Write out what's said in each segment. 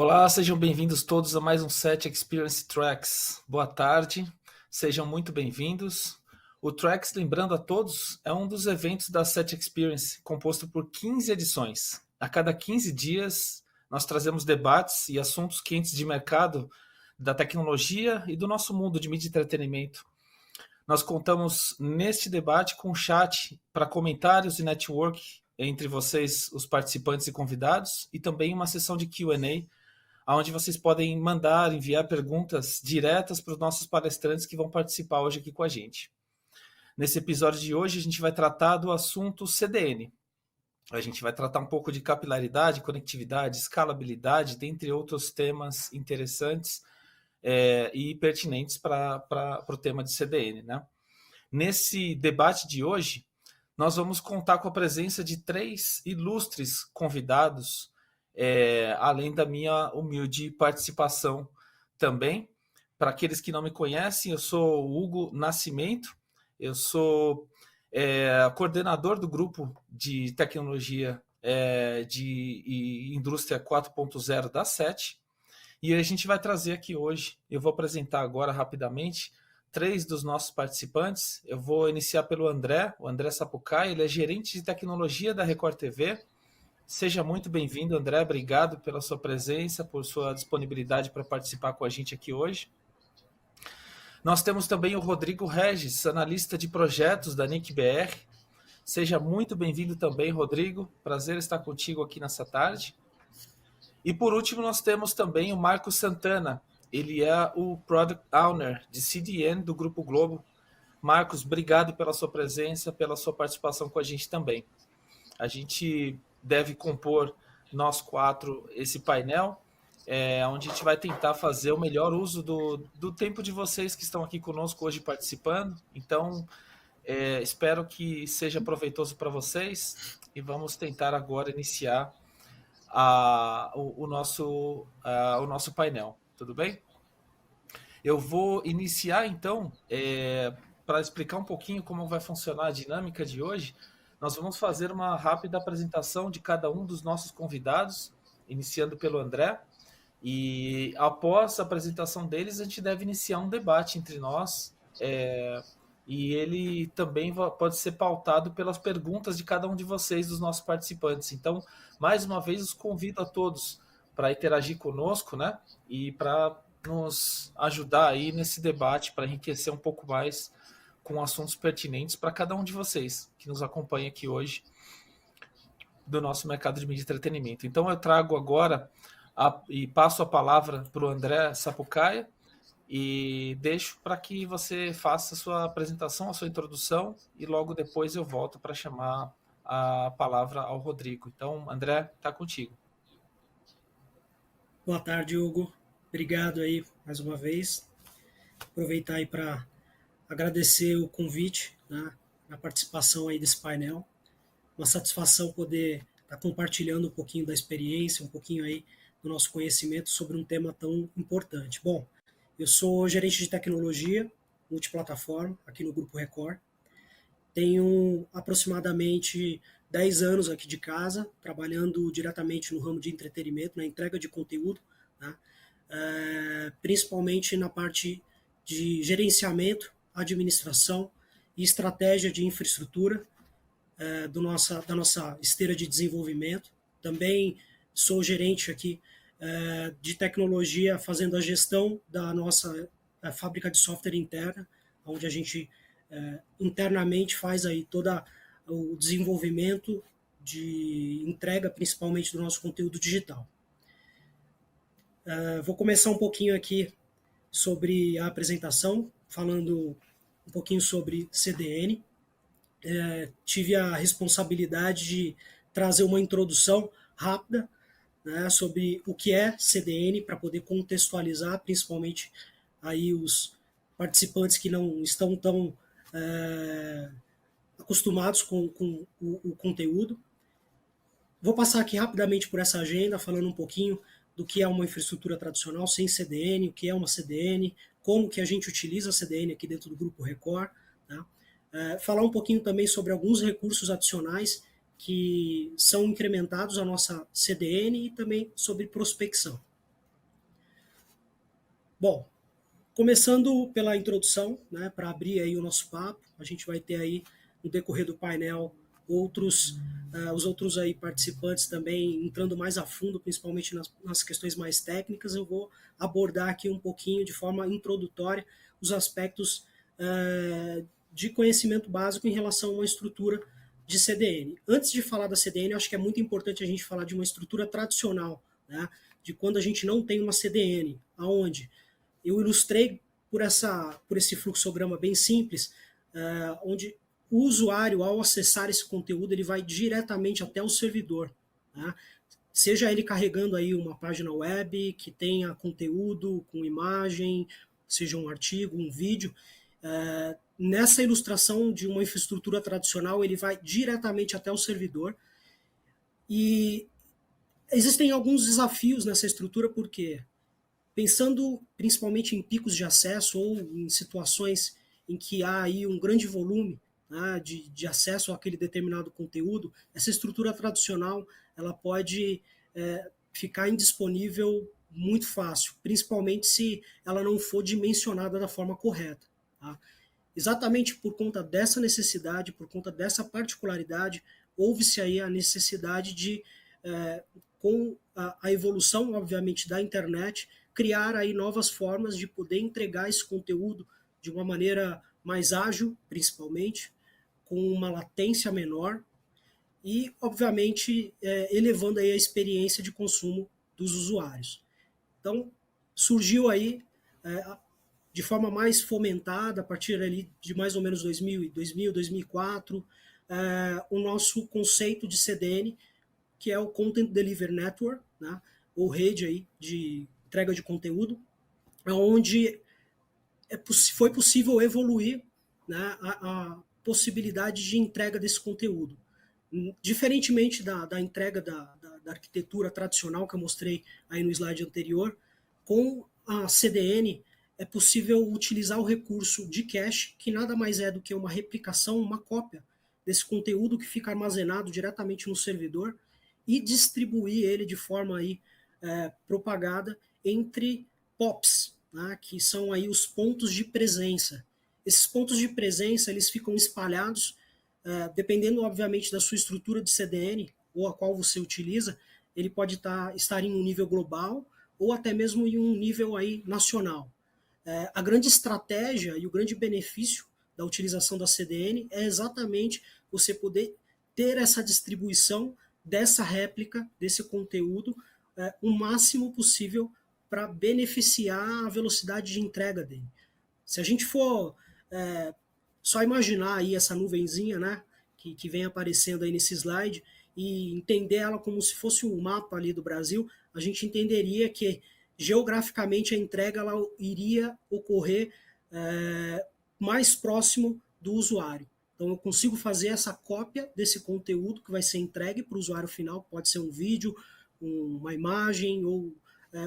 Olá, sejam bem-vindos todos a mais um Set Experience Tracks. Boa tarde, sejam muito bem-vindos. O Tracks, lembrando a todos, é um dos eventos da Set Experience, composto por 15 edições. A cada 15 dias, nós trazemos debates e assuntos quentes de mercado, da tecnologia e do nosso mundo de mídia e entretenimento. Nós contamos neste debate com um chat para comentários e network entre vocês, os participantes e convidados, e também uma sessão de Q&A, onde vocês podem mandar, enviar perguntas diretas para os nossos palestrantes que vão participar hoje aqui com a gente. Nesse episódio de hoje, a gente vai tratar do assunto CDN. A gente vai tratar um pouco de capilaridade, conectividade, escalabilidade, dentre outros temas interessantes e pertinentes para o tema de CDN, né? Nesse debate de hoje, nós vamos contar com a presença de 3 ilustres convidados, além da minha humilde participação também. Para aqueles que não me conhecem, eu sou o Hugo Nascimento, eu sou coordenador do grupo de tecnologia de indústria 4.0 da SET, e a gente vai trazer aqui hoje, eu vou apresentar agora rapidamente 3 dos nossos participantes. Eu vou iniciar pelo André, o André Sapucaia, ele é gerente de tecnologia da Record TV. Seja muito bem-vindo, André. Obrigado pela sua presença, por sua disponibilidade para participar com a gente aqui hoje. Nós temos também o Rodrigo Regis, analista de projetos da NIC-BR. Seja muito bem-vindo também, Rodrigo. Prazer estar contigo aqui nessa tarde. E por último, nós temos também o Marco Santana. Ele é o Product Owner de CDN do Grupo Globo. Marcos, obrigado pela sua presença, pela sua participação com a gente também. A gente deve compor, nós 4, esse painel, onde a gente vai tentar fazer o melhor uso do tempo de vocês que estão aqui conosco hoje participando. Então, espero que seja proveitoso para vocês e vamos tentar agora iniciar o nosso painel. Tudo bem? Eu vou iniciar, então, para explicar um pouquinho como vai funcionar a dinâmica de hoje. Nós vamos fazer uma rápida apresentação de cada um dos nossos convidados, iniciando pelo André. E após a apresentação deles, a gente deve iniciar um debate entre nós. E ele também pode ser pautado pelas perguntas de cada um de vocês, dos nossos participantes. Então, mais uma vez, os convido a todos para interagir conosco, né? E para nos ajudar aí nesse debate, para enriquecer um pouco mais com assuntos pertinentes para cada um de vocês que nos acompanha aqui hoje do nosso mercado de mídia e entretenimento. Então eu trago agora e passo a palavra para o André Sapucaia e deixo para que você faça a sua apresentação, a sua introdução, e logo depois eu volto para chamar a palavra ao Rodrigo. Então, André, está contigo. Boa tarde, Hugo. Obrigado aí mais uma vez. Aproveitar aí para agradecer o convite, né, a participação aí desse painel. Uma satisfação poder estar compartilhando um pouquinho da experiência, um pouquinho aí do nosso conhecimento sobre um tema tão importante. Bom, eu sou gerente de tecnologia multiplataforma aqui no Grupo Record. Tenho aproximadamente 10 anos aqui de casa, trabalhando diretamente no ramo de entretenimento, na entrega de conteúdo, né? Principalmente na parte de gerenciamento, administração e estratégia de infraestrutura da nossa esteira de desenvolvimento. Também sou gerente aqui de tecnologia, fazendo a gestão da nossa fábrica de software interna, onde a gente internamente faz aí todo o desenvolvimento de entrega, principalmente do nosso conteúdo digital. Vou começar um pouquinho aqui sobre a apresentação, falando um pouquinho sobre CDN. Tive a responsabilidade de trazer uma introdução rápida, né, sobre o que é CDN, para poder contextualizar principalmente aí os participantes que não estão tão acostumados com o conteúdo. Vou passar aqui rapidamente por essa agenda, falando um pouquinho do que é uma infraestrutura tradicional sem CDN, o que é uma CDN, como que a gente utiliza a CDN aqui dentro do Grupo Record, tá? Falar um pouquinho também sobre alguns recursos adicionais que são incrementados à nossa CDN e também sobre prospecção. Bom, começando pela introdução, né, para abrir aí o nosso papo, a gente vai ter aí no decorrer do painel os outros aí participantes também entrando mais a fundo, principalmente nas questões mais técnicas. Eu vou abordar aqui um pouquinho de forma introdutória os aspectos de conhecimento básico em relação a uma estrutura de CDN. Antes de falar da CDN, eu acho que é muito importante a gente falar de uma estrutura tradicional, né, de quando a gente não tem uma CDN, aonde eu ilustrei por esse fluxograma bem simples, onde o usuário, ao acessar esse conteúdo, ele vai diretamente até o servidor, né? Seja ele carregando aí uma página web que tenha conteúdo com imagem, seja um artigo, um vídeo. Nessa ilustração de uma infraestrutura tradicional, ele vai diretamente até o servidor. E existem alguns desafios nessa estrutura, porque pensando principalmente em picos de acesso ou em situações em que há aí um grande volume, né, de acesso àquele determinado conteúdo, essa estrutura tradicional ela pode ficar indisponível muito fácil, principalmente se ela não for dimensionada da forma correta. Tá? Exatamente por conta dessa necessidade, por conta dessa particularidade, houve-se aí a necessidade de, com a evolução, obviamente, da internet, criar aí novas formas de poder entregar esse conteúdo de uma maneira mais ágil, principalmente, com uma latência menor e, obviamente, elevando aí a experiência de consumo dos usuários. Então, surgiu aí, de forma mais fomentada, a partir ali de mais ou menos 2000, 2004, o nosso conceito de CDN, que é o Content Delivery Network, né, ou rede aí de entrega de conteúdo, onde foi possível evoluir, né, a possibilidade de entrega desse conteúdo. Diferentemente da entrega da arquitetura tradicional que eu mostrei aí no slide anterior, com a CDN é possível utilizar o recurso de cache, que nada mais é do que uma replicação, uma cópia desse conteúdo que fica armazenado diretamente no servidor e distribuir ele de forma aí, propagada entre POPs, né, que são aí os pontos de presença. Esses pontos de presença eles ficam espalhados, dependendo, obviamente, da sua estrutura de CDN ou a qual você utiliza, ele pode estar em um nível global ou até mesmo em um nível aí nacional. A grande estratégia e o grande benefício da utilização da CDN é exatamente você poder ter essa distribuição dessa réplica, desse conteúdo, o máximo possível para beneficiar a velocidade de entrega dele. Se a gente for só imaginar aí essa nuvenzinha, né, que vem aparecendo aí nesse slide, e entender ela como se fosse um mapa ali do Brasil, a gente entenderia que geograficamente a entrega ela iria ocorrer mais próximo do usuário. Então eu consigo fazer essa cópia desse conteúdo que vai ser entregue para o usuário final, pode ser um vídeo, uma imagem ou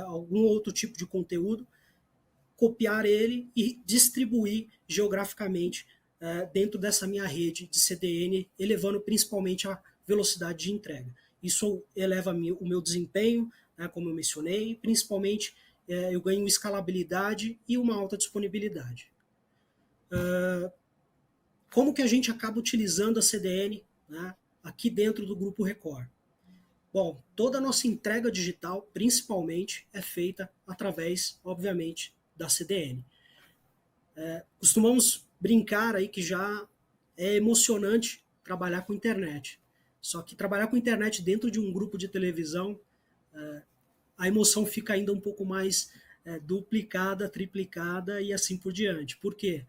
algum outro tipo de conteúdo, copiar ele e distribuir geograficamente dentro dessa minha rede de CDN, elevando principalmente a velocidade de entrega. Isso eleva o meu desempenho, né, como eu mencionei, principalmente eu ganho escalabilidade e uma alta disponibilidade. Como que a gente acaba utilizando a CDN, né, aqui dentro do Grupo Record? Bom, toda a nossa entrega digital, principalmente, é feita através, obviamente, da CDN. Costumamos brincar aí que já é emocionante trabalhar com internet. Só que trabalhar com internet dentro de um grupo de televisão, a emoção fica ainda um pouco mais duplicada, triplicada e assim por diante. Por quê?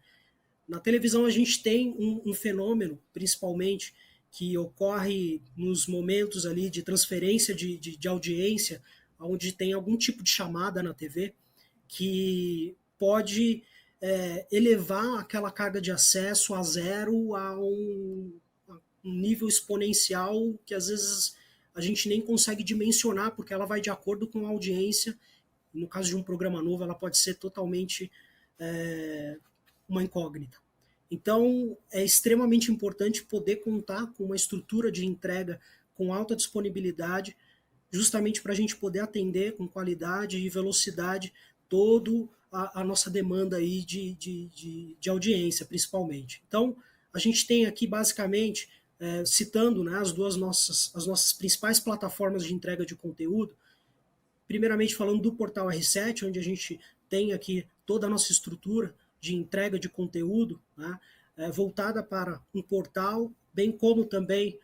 Na televisão a gente tem um fenômeno, principalmente, que ocorre nos momentos ali de transferência de audiência, onde tem algum tipo de chamada na TV, que pode elevar aquela carga de acesso a zero a um nível exponencial que às vezes a gente nem consegue dimensionar, porque ela vai de acordo com a audiência. No caso de um programa novo, ela pode ser totalmente uma incógnita. Então, é extremamente importante poder contar com uma estrutura de entrega com alta disponibilidade, justamente para a gente poder atender com qualidade e velocidade todo a nossa demanda aí de audiência, principalmente. Então, a gente tem aqui basicamente, citando, né, as nossas principais plataformas de entrega de conteúdo, primeiramente falando do portal R7, onde a gente tem aqui toda a nossa estrutura de entrega de conteúdo, né, voltada para um portal, bem como também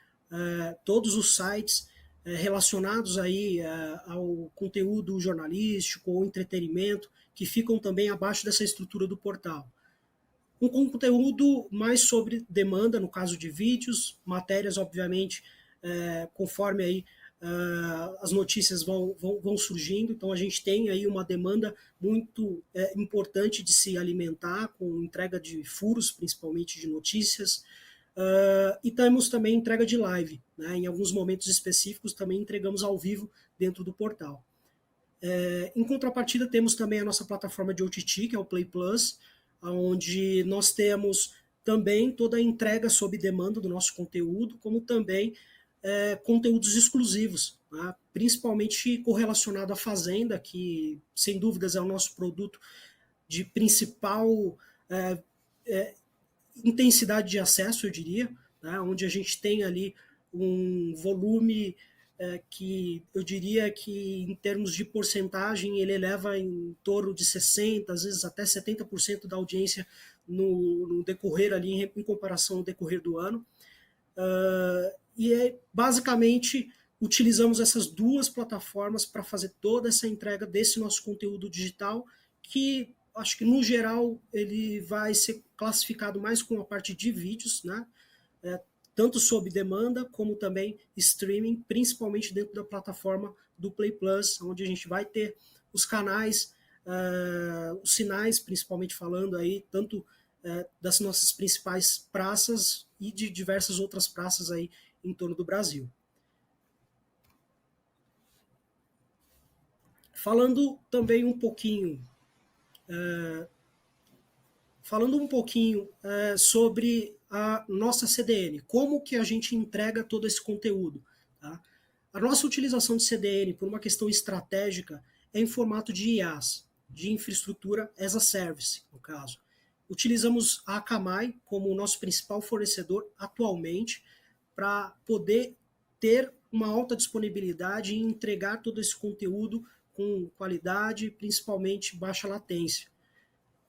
todos os sites relacionados aí ao conteúdo jornalístico ou entretenimento, que ficam também abaixo dessa estrutura do portal. Um conteúdo mais sobre demanda, no caso de vídeos, matérias, obviamente, conforme aí as notícias vão surgindo. Então, a gente tem aí uma demanda muito importante de se alimentar, com entrega de furos, principalmente de notícias. E temos também entrega de live, né? Em alguns momentos específicos também entregamos ao vivo dentro do portal. Em contrapartida, temos também a nossa plataforma de OTT, que é o Play Plus, onde nós temos também toda a entrega sob demanda do nosso conteúdo, como também conteúdos exclusivos, né? Principalmente correlacionado à Fazenda, que sem dúvidas é o nosso produto de principal intensidade de acesso, eu diria, né? Onde a gente tem ali um volume que eu diria que em termos de porcentagem ele eleva em torno de 60%, às vezes até 70% da audiência no decorrer ali, em comparação ao decorrer do ano. Basicamente utilizamos essas duas plataformas para fazer toda essa entrega desse nosso conteúdo digital, que acho que no geral ele vai ser classificado mais com a parte de vídeos, né? Tanto sob demanda, como também streaming, principalmente dentro da plataforma do Play Plus, onde a gente vai ter os canais, os sinais, principalmente falando aí, tanto das nossas principais praças e de diversas outras praças aí em torno do Brasil. Falando também um pouquinho sobre a nossa CDN, como que a gente entrega todo esse conteúdo. Tá? A nossa utilização de CDN, por uma questão estratégica, é em formato de IaaS, de infraestrutura as a service, no caso. Utilizamos a Akamai como o nosso principal fornecedor atualmente para poder ter uma alta disponibilidade e entregar todo esse conteúdo com qualidade, principalmente baixa latência.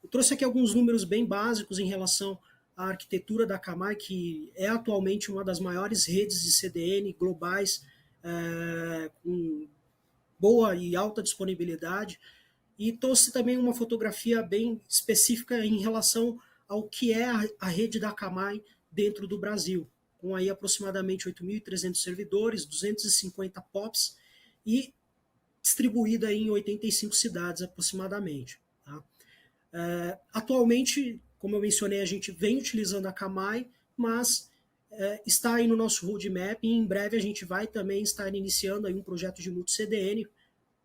Eu trouxe aqui alguns números bem básicos em relação à arquitetura da Akamai, que é atualmente uma das maiores redes de CDN globais, com boa e alta disponibilidade. E trouxe também uma fotografia bem específica em relação ao que é a rede da Akamai dentro do Brasil, com aí aproximadamente 8.300 servidores, 250 POPs e distribuída em 85 cidades aproximadamente. Tá? Atualmente, como eu mencionei, a gente vem utilizando a Akamai, mas está aí no nosso roadmap e em breve a gente vai também estar iniciando aí um projeto de multi-CDN,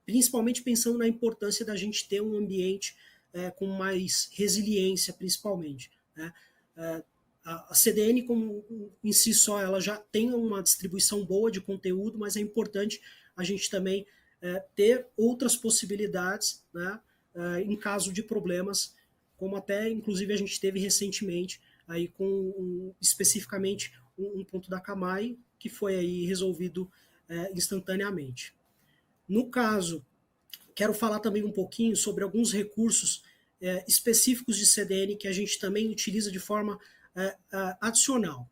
principalmente pensando na importância da gente ter um ambiente com mais resiliência, principalmente. Né? A CDN em si só, ela já tem uma distribuição boa de conteúdo, mas é importante a gente também ter outras possibilidades, né? Em caso de problemas, como até inclusive a gente teve recentemente aí com especificamente um ponto da Akamai que foi aí resolvido instantaneamente. No caso, quero falar também um pouquinho sobre alguns recursos específicos de CDN que a gente também utiliza de forma adicional.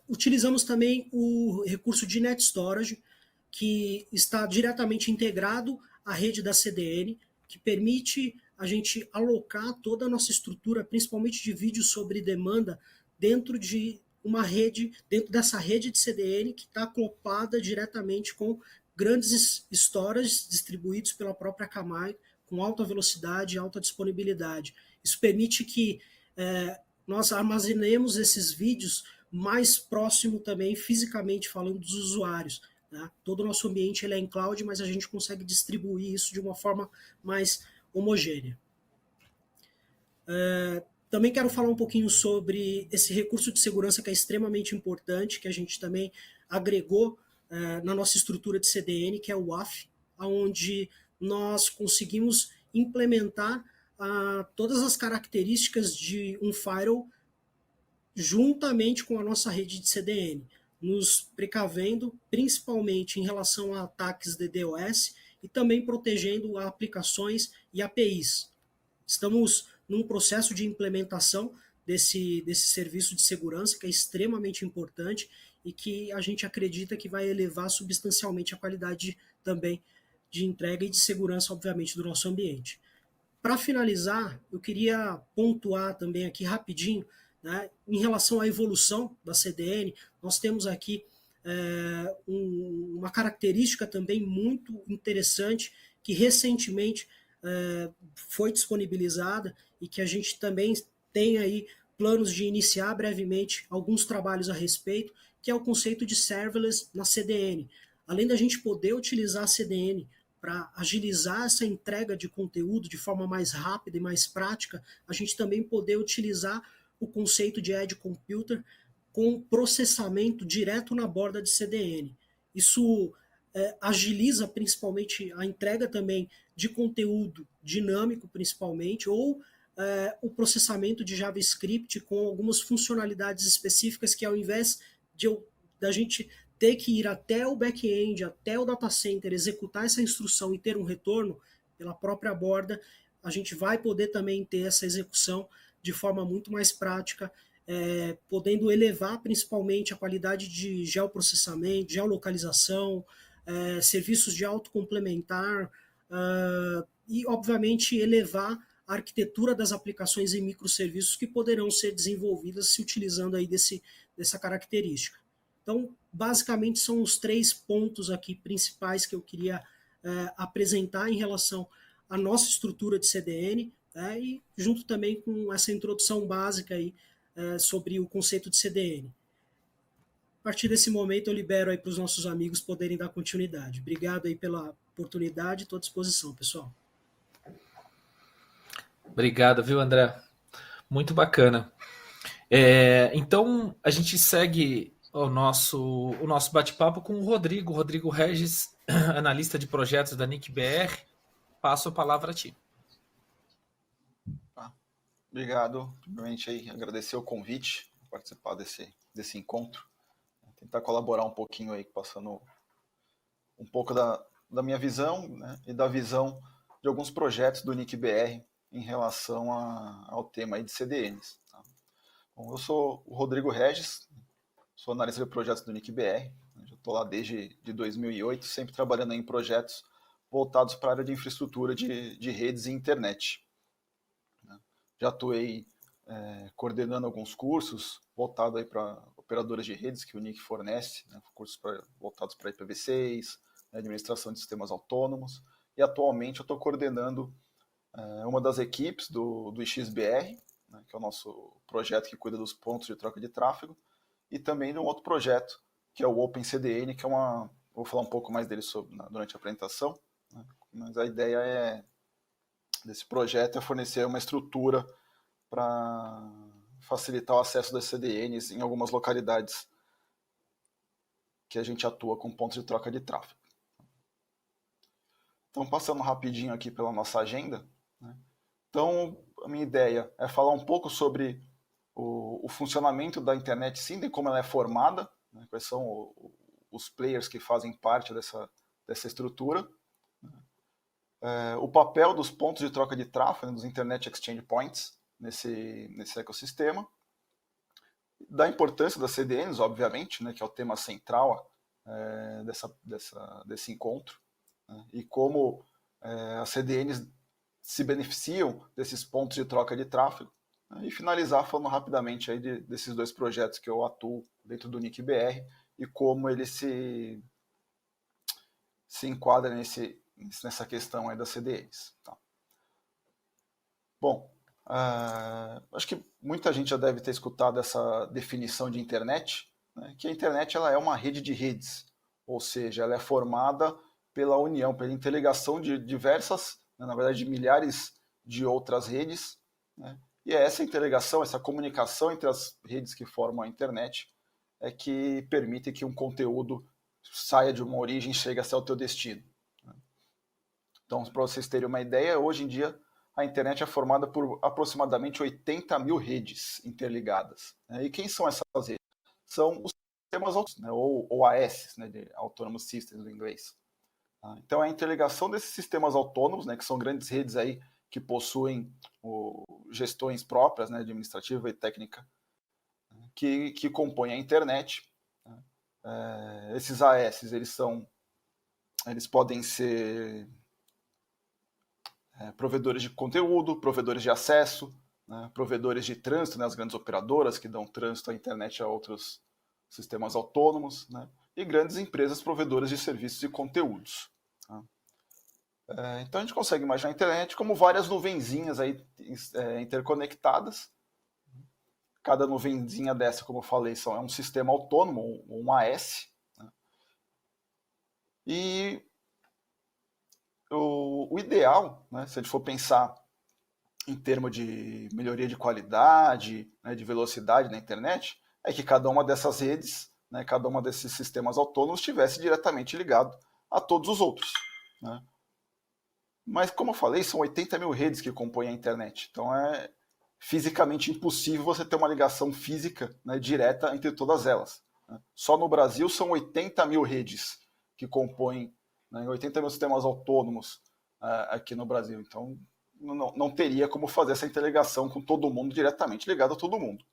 Utilizamos também o recurso de Net Storage, que está diretamente integrado à rede da CDN, que permite a gente alocar toda a nossa estrutura, principalmente de vídeo sobre demanda, dentro de uma rede, dentro dessa rede de CDN que está acoplada diretamente com grandes storage distribuídos pela própria Akamai, com alta velocidade e alta disponibilidade. Isso permite que nós armazenemos esses vídeos mais próximo também, fisicamente falando, dos usuários. Né? Todo o nosso ambiente ele é em cloud, mas a gente consegue distribuir isso de uma forma mais homogênea. Também quero falar um pouquinho sobre esse recurso de segurança que é extremamente importante, que a gente também agregou na nossa estrutura de CDN, que é o WAF, onde nós conseguimos implementar todas as características de um firewall juntamente com a nossa rede de CDN, nos precavendo principalmente em relação a ataques de DDoS e também protegendo aplicações e APIs. Estamos num processo de implementação desse serviço de segurança que é extremamente importante e que a gente acredita que vai elevar substancialmente a qualidade também de entrega e de segurança, obviamente, do nosso ambiente. Para finalizar, eu queria pontuar também aqui rapidinho, né, em relação à evolução da CDN, nós temos aqui uma característica também muito interessante que recentemente foi disponibilizada e que a gente também tem aí planos de iniciar brevemente alguns trabalhos a respeito, que é o conceito de serverless na CDN. Além da gente poder utilizar a CDN para agilizar essa entrega de conteúdo de forma mais rápida e mais prática, a gente também poder utilizar o conceito de Edge Computer com processamento direto na borda de CDN. Isso agiliza principalmente a entrega também de conteúdo dinâmico, principalmente, ou o processamento de JavaScript com algumas funcionalidades específicas que, ao invés da gente ter que ir até o back-end, até o data center, executar essa instrução e ter um retorno pela própria borda, a gente vai poder também ter essa execução de forma muito mais prática, podendo elevar principalmente a qualidade de geoprocessamento, geolocalização, serviços de autocomplementar e, obviamente, elevar a arquitetura das aplicações e microserviços que poderão ser desenvolvidas se utilizando aí dessa característica. Então, basicamente, são os 3 pontos aqui principais que eu queria apresentar em relação à nossa estrutura de CDN, e junto também com essa introdução básica aí, sobre o conceito de CDN. A partir desse momento, eu libero aí para os nossos amigos poderem dar continuidade. Obrigado aí pela oportunidade, estou à disposição, pessoal. Obrigado, viu, André? Muito bacana. Então, a gente segue o nosso bate-papo com o Rodrigo Regis, analista de projetos da NIC-BR. Passo a palavra a ti. Obrigado. Primeiramente, aí, agradecer o convite, participar desse encontro. Tentar colaborar um pouquinho aí, passando um pouco da minha visão, né, e da visão de alguns projetos do NIC-BR em relação ao tema aí de CDNs. Tá? Bom, eu sou o Rodrigo Regis, sou analista de projetos do NIC-BR, já estou lá desde 2008, sempre trabalhando em projetos voltados para a área de infraestrutura de redes e internet. Já atuei coordenando alguns cursos voltados para operadoras de redes que o NIC fornece, né, cursos voltados para IPv6, né, administração de sistemas autônomos, e atualmente eu estou coordenando uma das equipes do IXBR, né, que é o nosso projeto que cuida dos pontos de troca de tráfego, e também de um outro projeto, que é o OpenCDN, que é vou falar um pouco mais dele durante a apresentação, né, mas a ideia desse projeto é fornecer uma estrutura para facilitar o acesso das CDNs em algumas localidades que a gente atua com pontos de troca de tráfego. Então, passando rapidinho aqui pela nossa agenda, né? Então, a minha ideia é falar um pouco sobre o funcionamento da internet Cinder, como ela é formada, né? Quais são os players que fazem parte dessa estrutura, o papel dos pontos de troca de tráfego, dos Internet Exchange Points, nesse ecossistema, da importância das CDNs, obviamente, né, que é o tema central desse encontro, né, e como as CDNs se beneficiam desses pontos de troca de tráfego, né, e finalizar falando rapidamente aí desses 2 projetos que eu atuo dentro do NIC-BR e como eles se enquadram nessa questão aí das CDNs. Tá? Bom, acho que muita gente já deve ter escutado essa definição de internet, né, que a internet ela é uma rede de redes, ou seja, ela é formada pela união, pela interligação de diversas, né, na verdade, de milhares de outras redes, né, e é essa interligação, essa comunicação entre as redes que formam a internet é que permite que um conteúdo saia de uma origem e chegue até o teu destino. Então, para vocês terem uma ideia, hoje em dia a internet é formada por aproximadamente 80 mil redes interligadas. E quem são essas redes? São os sistemas autônomos, né, ou AS, né, de Autonomous Systems em inglês. Então, a interligação desses sistemas autônomos, né, que são grandes redes aí que possuem gestões próprias, né, administrativa e técnica, que compõem a internet. Esses AS, eles podem ser provedores de conteúdo, provedores de acesso, né, provedores de trânsito, né, as grandes operadoras que dão trânsito à internet a outros sistemas autônomos, né, e grandes empresas provedoras de serviços e conteúdos. Tá? Então a gente consegue imaginar a internet como várias nuvenzinhas aí, interconectadas. Cada nuvenzinha dessa, como eu falei, é um sistema autônomo, um AS. Né? E o ideal, né, se a gente for pensar em termos de melhoria de qualidade, né, de velocidade na internet, é que cada uma dessas redes, né, cada uma desses sistemas autônomos estivesse diretamente ligado a todos os outros. Né? Mas, como eu falei, são 80 mil redes que compõem a internet. Então é fisicamente impossível você ter uma ligação física, né, direta entre todas elas. Né? Só no Brasil são 80 mil redes que compõem, né, 80 mil sistemas autônomos aqui no Brasil. Então não teria como fazer essa interligação com todo mundo diretamente ligado a todo mundo.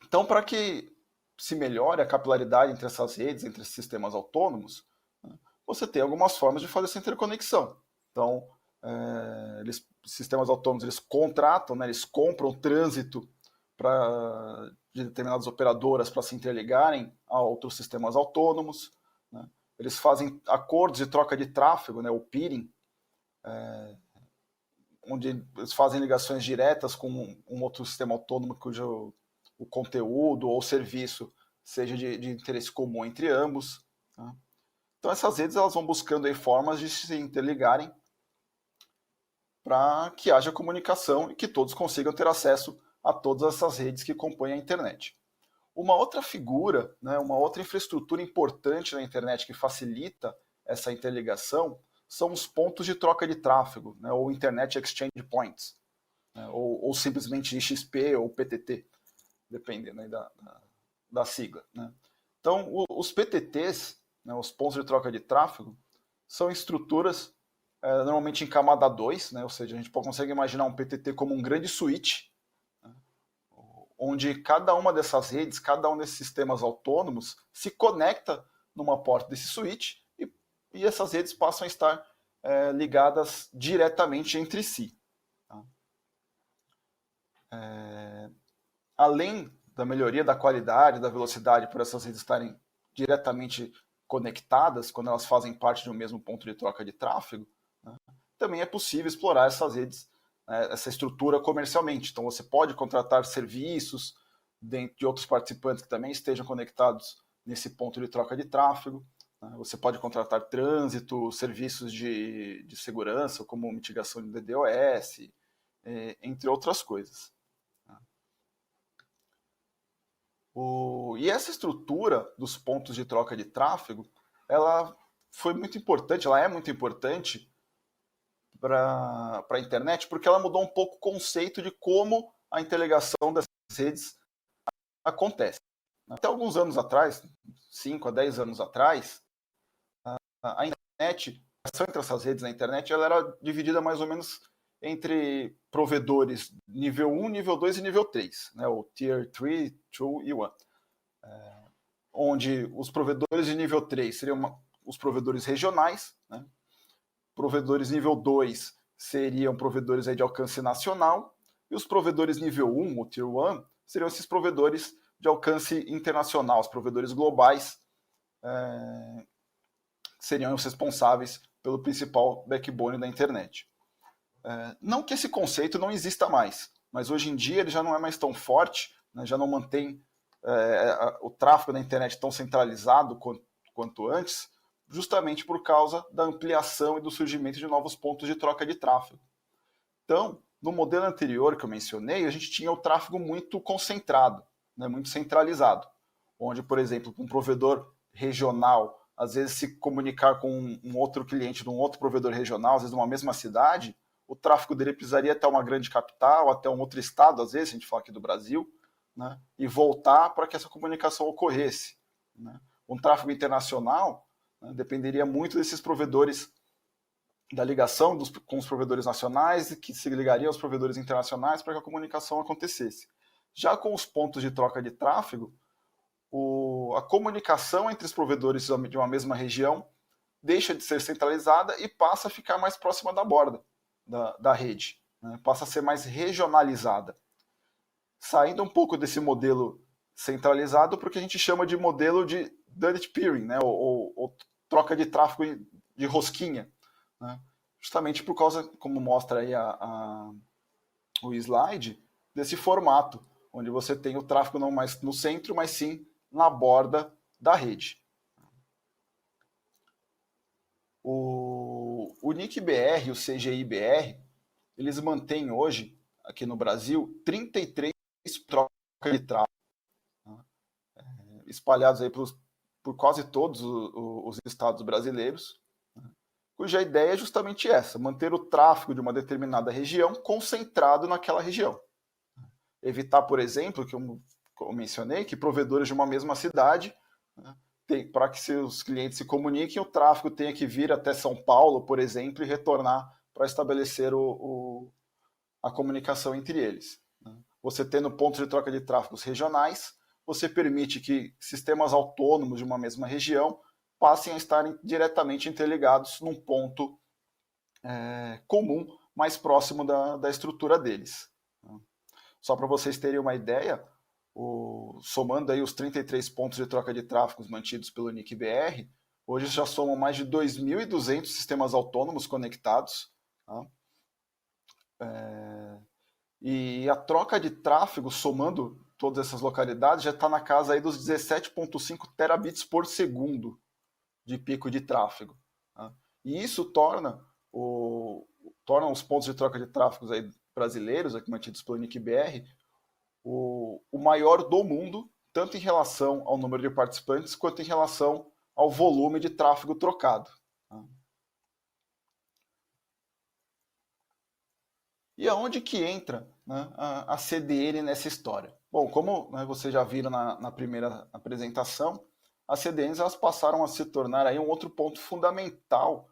Então, para que se melhore a capilaridade entre essas redes, entre esses sistemas autônomos, você tem algumas formas de fazer essa interconexão. Então, sistemas autônomos eles contratam, né, eles compram trânsito de determinadas operadoras para se interligarem a outros sistemas autônomos. Né? Eles fazem acordos de troca de tráfego, né, o peering, onde eles fazem ligações diretas com um outro sistema autônomo cujo o conteúdo ou serviço seja de interesse comum entre ambos. Tá? Então essas redes elas vão buscando aí formas de se interligarem para que haja comunicação e que todos consigam ter acesso a todas essas redes que compõem a internet. Uma outra figura, né, uma outra infraestrutura importante na internet que facilita essa interligação são os pontos de troca de tráfego, né, ou Internet Exchange Points, né, ou simplesmente IXP ou PTT, dependendo aí da sigla. Né. Então, os PTTs, né, os pontos de troca de tráfego, são estruturas normalmente em camada 2, né, ou seja, a gente consegue imaginar um PTT como um grande switch, né, onde cada uma dessas redes, cada um desses sistemas autônomos se conecta numa porta desse switch e essas redes passam a estar ligadas diretamente entre si. Tá? Além da melhoria da qualidade, da velocidade, por essas redes estarem diretamente conectadas, quando elas fazem parte de um mesmo ponto de troca de tráfego, né, também é possível explorar essas redes, essa estrutura comercialmente. Então você pode contratar serviços de outros participantes que também estejam conectados nesse ponto de troca de tráfego. Né, você pode contratar trânsito, serviços de segurança, como mitigação de DDoS, entre outras coisas. E essa estrutura dos pontos de troca de tráfego, ela foi muito importante, ela é muito importante para a internet, porque ela mudou um pouco o conceito de como a interligação dessas redes acontece. Até alguns anos atrás, 5 a 10 anos atrás, a internet, a relação entre essas redes na internet, ela era dividida mais ou menos entre provedores nível 1, nível 2 e nível 3, né, o Tier 3, 2 e 1. Onde os provedores de nível 3 seriam os provedores regionais, né? Provedores nível 2 seriam provedores aí de alcance nacional, e os provedores nível 1, o Tier 1, seriam esses provedores de alcance internacional, os provedores globais, seriam os responsáveis pelo principal backbone da internet. Não que esse conceito não exista mais, mas hoje em dia ele já não é mais tão forte, né, já não mantém o tráfego da internet tão centralizado quanto antes, justamente por causa da ampliação e do surgimento de novos pontos de troca de tráfego. Então, no modelo anterior que eu mencionei, a gente tinha o tráfego muito concentrado, né, muito centralizado, onde, por exemplo, um provedor regional às vezes se comunicar com um outro cliente de um outro provedor regional, às vezes numa mesma cidade, o tráfego dele precisaria até uma grande capital, até um outro estado, às vezes, a gente fala aqui do Brasil, né, e voltar para que essa comunicação ocorresse. Né. Um tráfego internacional, né, dependeria muito desses provedores, da ligação com os provedores nacionais e que se ligariam aos provedores internacionais para que a comunicação acontecesse. Já com os pontos de troca de tráfego, a comunicação entre os provedores de uma mesma região deixa de ser centralizada e passa a ficar mais próxima da borda da rede, né? Passa a ser mais regionalizada, saindo um pouco desse modelo centralizado para o que a gente chama de modelo de direct peering, né? ou troca de tráfego de rosquinha, né? Justamente por causa, como mostra aí o slide, desse formato, onde você tem o tráfego não mais no centro, mas sim na borda da rede. O NIC-BR e o CGI-BR, eles mantêm hoje, aqui no Brasil, 33 trocas de tráfego, né, espalhados aí por quase todos os estados brasileiros, né, cuja ideia é justamente essa, manter o tráfego de uma determinada região concentrado naquela região. Evitar, por exemplo, que eu mencionei, que provedores de uma mesma cidade, né, para que seus clientes se comuniquem, o tráfego tenha que vir até São Paulo, por exemplo, e retornar para estabelecer a comunicação entre eles. Né. Você tendo pontos de troca de tráfegos regionais, você permite que sistemas autônomos de uma mesma região passem a estarem diretamente interligados num ponto comum, mais próximo da estrutura deles. Só para vocês terem uma ideia, somando aí os 33 pontos de troca de tráfegos mantidos pelo NIC-BR, hoje já somam mais de 2.200 sistemas autônomos conectados. Tá? E a troca de tráfego, somando todas essas localidades, já está na casa aí dos 17,5 terabits por segundo de pico de tráfego. Tá? E isso torna os pontos de troca de tráfegos aí brasileiros, aqui mantidos pelo NIC-BR, o maior do mundo, tanto em relação ao número de participantes, quanto em relação ao volume de tráfego trocado. E aonde que entra, né, a CDN nessa história? Bom, como, né, vocês já viram na primeira apresentação, as CDNs elas passaram a se tornar aí um outro ponto fundamental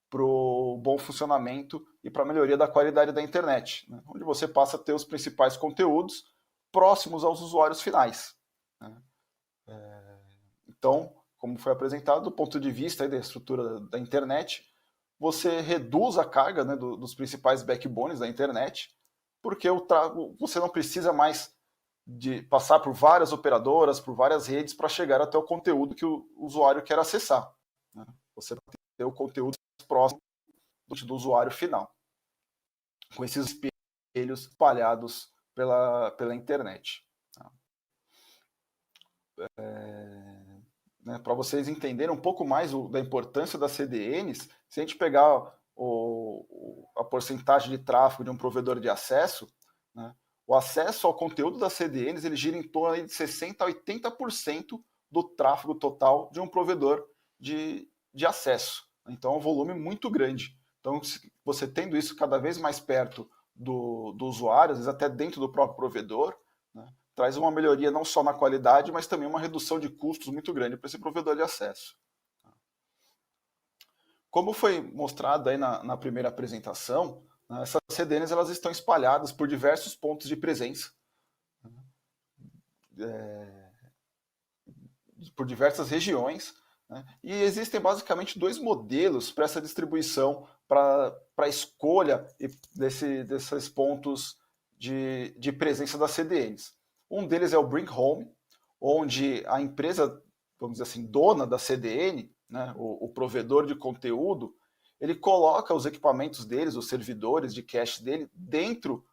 para o bom funcionamento e para a melhoria da qualidade da internet, né, onde você passa a ter os principais conteúdos próximos aos usuários finais. Né. Então, como foi apresentado, do ponto de vista aí da estrutura da internet, você reduz a carga, né, dos principais backbones da internet, porque você não precisa mais de passar por várias operadoras, por várias redes para chegar até o conteúdo que o usuário quer acessar. Né. Você vai ter o conteúdo próximo do usuário final, com esses espelhos espalhados pela internet. Né, para vocês entenderem um pouco mais da importância das CDNs, se a gente pegar a porcentagem de tráfego de um provedor de acesso, né, o acesso ao conteúdo das CDNs ele gira em torno de 60% a 80% do tráfego total de um provedor de acesso. Então é um volume muito grande. Então, você tendo isso cada vez mais perto do usuário, às vezes até dentro do próprio provedor, né, traz uma melhoria não só na qualidade, mas também uma redução de custos muito grande para esse provedor de acesso. Como foi mostrado aí na primeira apresentação, né, essas CDNs elas estão espalhadas por diversos pontos de presença, por diversas regiões, né, e existem basicamente dois modelos para essa distribuição, para a escolha desses pontos de presença das CDNs. Um deles é o Bring Home, onde a empresa, vamos dizer assim, dona da CDN, né, o provedor de conteúdo, ele coloca os equipamentos deles, os servidores de cache dele, dentro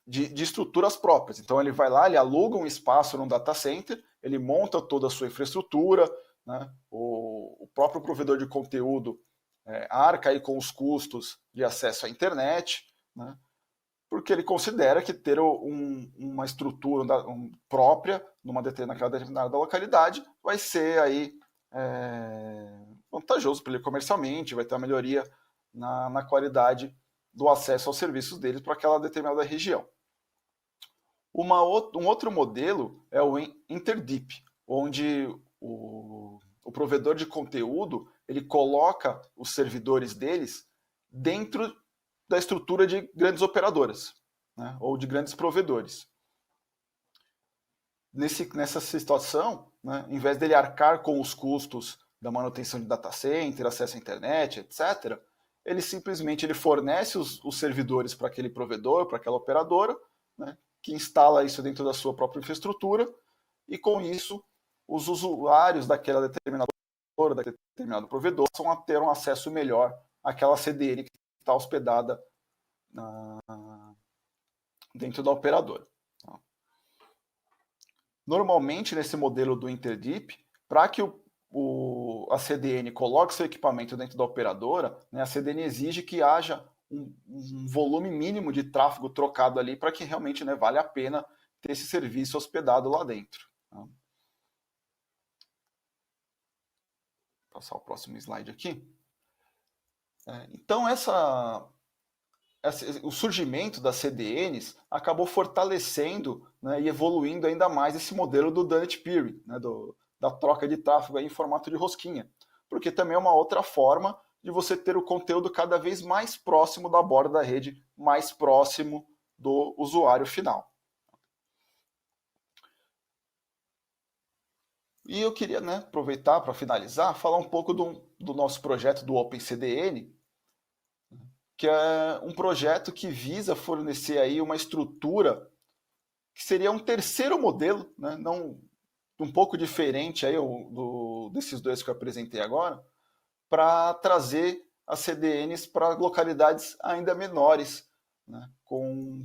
de estruturas próprias. Então ele vai lá, ele aluga um espaço num data center, ele monta toda a sua infraestrutura, né, o próprio provedor de conteúdo arca aí com os custos de acesso à internet, né, porque ele considera que ter uma estrutura própria naquela determinada localidade vai ser aí vantajoso para ele comercialmente, vai ter uma melhoria na qualidade do acesso aos serviços dele para aquela determinada região. Um outro modelo é o Interdeep, onde o provedor de conteúdo ele coloca os servidores deles dentro da estrutura de grandes operadoras, né, ou de grandes provedores. Nessa situação, né, em vez dele arcar com os custos da manutenção de data center, acesso à internet, etc., ele simplesmente fornece os servidores para aquele provedor, para aquela operadora, né, que instala isso dentro da sua própria infraestrutura, e com isso os usuários daquela determinada operadora, daquele determinado provedor, passam a ter um acesso melhor àquela CDN que está hospedada dentro da operadora. Normalmente, nesse modelo do Interdeep, para que a CDN coloque seu equipamento dentro da operadora, né, a CDN exige que haja um volume mínimo de tráfego trocado ali para que realmente, né, vale a pena ter esse serviço hospedado lá dentro. Tá? Vou passar o próximo slide aqui. Então, o surgimento das CDNs acabou fortalecendo, né, e evoluindo ainda mais esse modelo do Dun & Peering, né, da troca de tráfego aí em formato de rosquinha, porque também é uma outra forma de você ter o conteúdo cada vez mais próximo da borda da rede, mais próximo do usuário final. E eu queria, né, aproveitar para finalizar, falar um pouco do nosso projeto do OpenCDN, que é um projeto que visa fornecer aí uma estrutura que seria um terceiro modelo, né, não, um pouco diferente aí desses dois que eu apresentei agora, para trazer as CDNs para localidades ainda menores, né,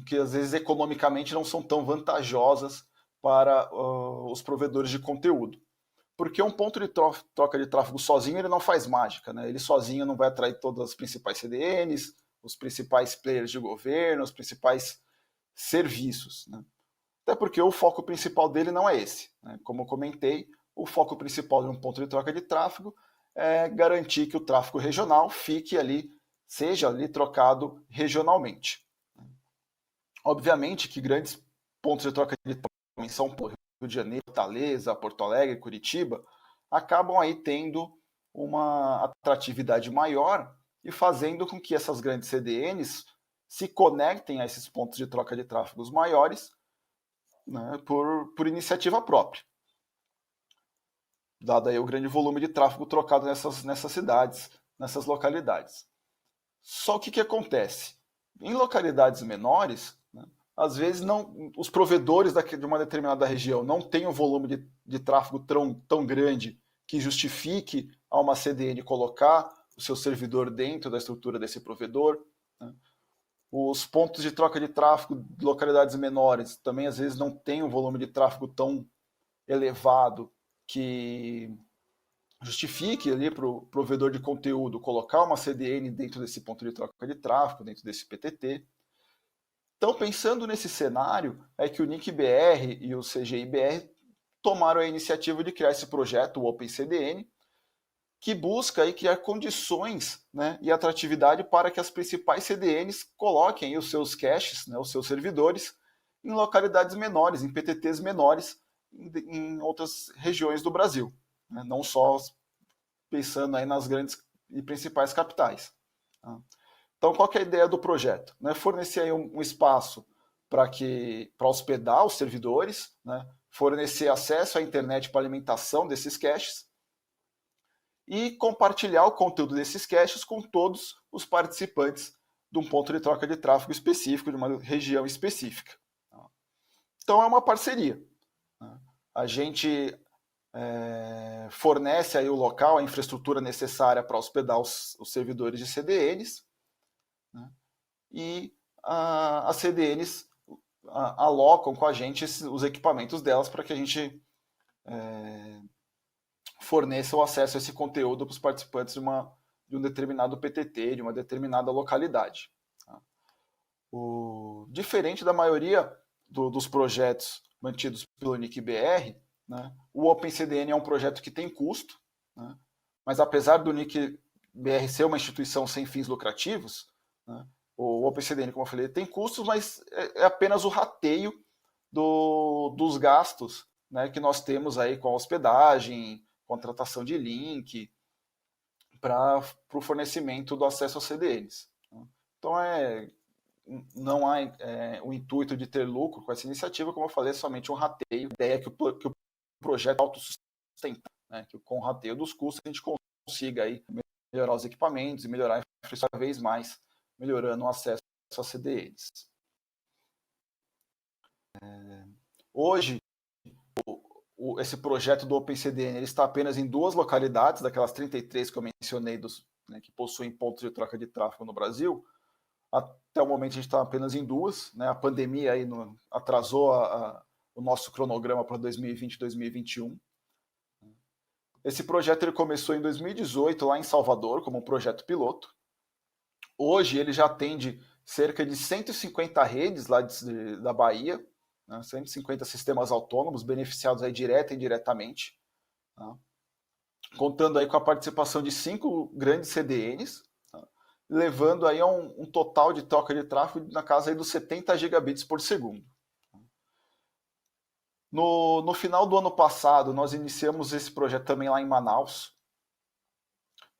que às vezes economicamente não são tão vantajosas para os provedores de conteúdo. Porque um ponto de troca de tráfego sozinho ele não faz mágica, né? Ele sozinho não vai atrair todas as principais CDNs, os principais players de governo, os principais serviços, né? Até porque o foco principal dele não é esse, né? Como eu comentei, o foco principal de um ponto de troca de tráfego é garantir que o tráfego regional seja ali trocado regionalmente. Obviamente que grandes pontos de troca de tráfego em São Paulo, Rio de Janeiro, Fortaleza, Porto Alegre, Curitiba, acabam aí tendo uma atratividade maior e fazendo com que essas grandes CDNs se conectem a esses pontos de troca de tráfegos maiores, né, por iniciativa própria, dado aí o grande volume de tráfego trocado nessas cidades, nessas localidades. Só o que acontece? Em localidades menores, né, às vezes os provedores de uma determinada região não têm um volume de tráfego tão grande que justifique a uma CDN colocar o seu servidor dentro da estrutura desse provedor, né? Os pontos de troca de tráfego de localidades menores também às vezes não têm um volume de tráfego tão elevado que justifique ali para o provedor de conteúdo colocar uma CDN dentro desse ponto de troca de tráfego, dentro desse PTT. Então, pensando nesse cenário, é que o NIC-BR e o CGI-BR tomaram a iniciativa de criar esse projeto, o OpenCDN, que busca aí criar condições, né, e atratividade para que as principais CDNs coloquem aí os seus caches, né, os seus servidores, em localidades menores, em PTTs menores, em outras regiões do Brasil, né, não só pensando aí nas grandes e principais capitais. Tá? Então, qual que é a ideia do projeto? Né, fornecer aí um espaço para hospedar os servidores, né, fornecer acesso à internet para alimentação desses caches, e compartilhar o conteúdo desses caches com todos os participantes de um ponto de troca de tráfego específico, de uma região específica. Então é uma parceria. A gente fornece aí o local, a infraestrutura necessária para hospedar os servidores de CDNs, né? E as CDNs alocam com a gente os equipamentos delas para que a gente forneça o acesso a esse conteúdo para os participantes de um determinado PTT, de uma determinada localidade. De diferente da maioria dos projetos mantidos pelo NIC-BR, né, o OpenCDN é um projeto que tem custo, né, mas apesar do NIC-BR ser uma instituição sem fins lucrativos, né, o OpenCDN, como eu falei, tem custos, mas é apenas o rateio dos gastos, né, que nós temos aí com a hospedagem, contratação de link, para o fornecimento do acesso aos CDNs. Então, não há o intuito de ter lucro com essa iniciativa, como eu falei, é somente um rateio. A ideia é que o projeto é autossustentável, né? Que com o rateio dos custos a gente consiga aí melhorar os equipamentos e melhorar a infraestrutura cada vez mais, melhorando o acesso aos CDNs. Hoje, esse projeto do OpenCDN ele está apenas em 2 localidades, daquelas 33 que eu mencionei, né, que possuem pontos de troca de tráfego no Brasil. Até o momento a gente está apenas em 2. Né, a pandemia aí atrasou o nosso cronograma para 2020 e 2021. Esse projeto ele começou em 2018 lá em Salvador, como um projeto piloto. Hoje ele já atende cerca de 150 redes lá da Bahia, 150 sistemas autônomos beneficiados aí direta e indiretamente, tá? Contando aí com a participação de 5 grandes CDNs, tá? Levando aí a um total de troca de tráfego na casa aí dos 70 gigabits por segundo. No final do ano passado, nós iniciamos esse projeto também lá em Manaus.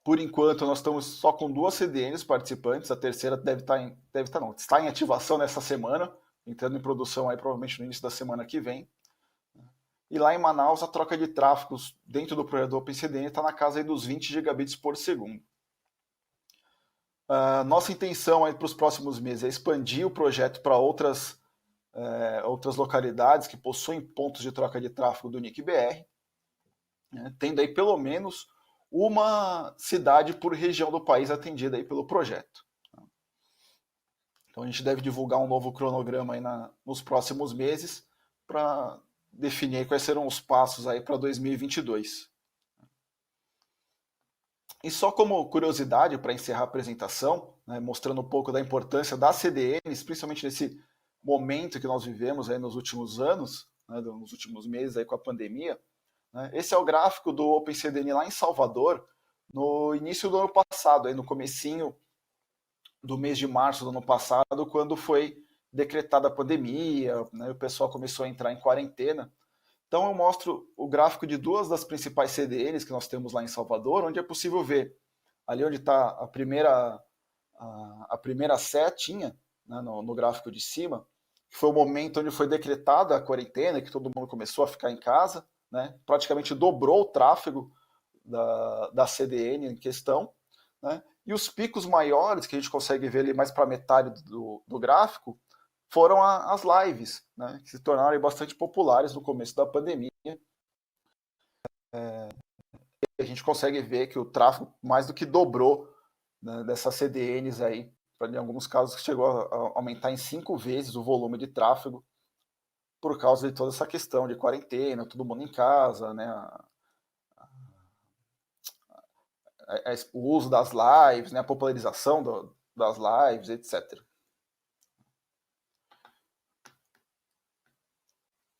Por enquanto, nós estamos só com 2 CDNs participantes, a terceira está em ativação nessa semana, entrando em produção aí provavelmente no início da semana que vem. E lá em Manaus, a troca de tráfegos dentro do projeto do OpenCDN está na casa aí dos 20 gigabits por segundo. Nossa intenção aí para os próximos meses é expandir o projeto para outras localidades que possuem pontos de troca de tráfego do NIC-BR, né, tendo aí pelo menos uma cidade por região do país atendida aí pelo projeto. Então a gente deve divulgar um novo cronograma aí nos próximos meses para definir quais serão os passos aí para 2022. E só como curiosidade para encerrar a apresentação, né, mostrando um pouco da importância das CDNs, principalmente nesse momento que nós vivemos aí nos últimos anos, né, nos últimos meses aí com a pandemia, né, esse é o gráfico do OpenCDN lá em Salvador no início do ano passado, aí no comecinho do mês de março do ano passado, quando foi decretada a pandemia, né, o pessoal começou a entrar em quarentena. Então eu mostro o gráfico de 2 das principais CDNs que nós temos lá em Salvador, onde é possível ver ali onde está a primeira setinha, né, no gráfico de cima, que foi o momento onde foi decretada a quarentena, que todo mundo começou a ficar em casa, né, praticamente dobrou o tráfego da CDN em questão, né, e os picos maiores, que a gente consegue ver ali mais para metade do gráfico, foram as lives, né, que se tornaram bastante populares no começo da pandemia. A gente consegue ver que o tráfego mais do que dobrou, né, dessas CDNs aí, em alguns casos chegou a aumentar em 5 vezes o volume de tráfego, por causa de toda essa questão de quarentena, todo mundo em casa, né, o uso das lives, né, a popularização das lives, etc.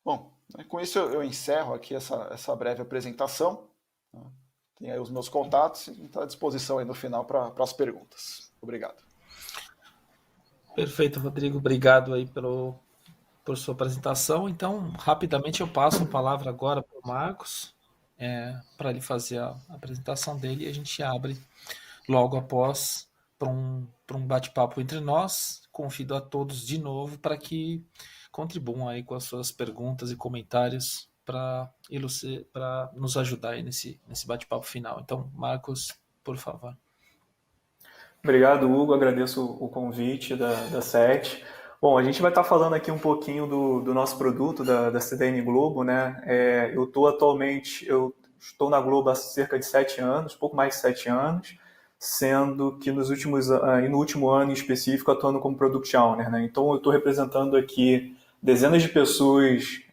Bom, com isso eu encerro aqui essa breve apresentação. Tem aí os meus contatos e está à disposição aí no final para as perguntas. Obrigado. Perfeito, Rodrigo. Obrigado aí por sua apresentação. Então, rapidamente eu passo a palavra agora para o Marcos, para ele fazer a apresentação dele, e a gente abre logo após para um bate-papo entre nós. Convido a todos de novo para que contribuam aí com as suas perguntas e comentários para nos ajudar aí nesse bate-papo final. Então, Marcos, por favor. Obrigado, Hugo. Agradeço o convite da SET. Bom, a gente vai estar falando aqui um pouquinho do nosso produto, da CDN Globo, né? Eu estou na Globo há cerca de 7 anos, pouco mais de 7 anos, sendo que no último ano em específico atuando como Product Owner, né? Então eu estou representando aqui dezenas de pessoas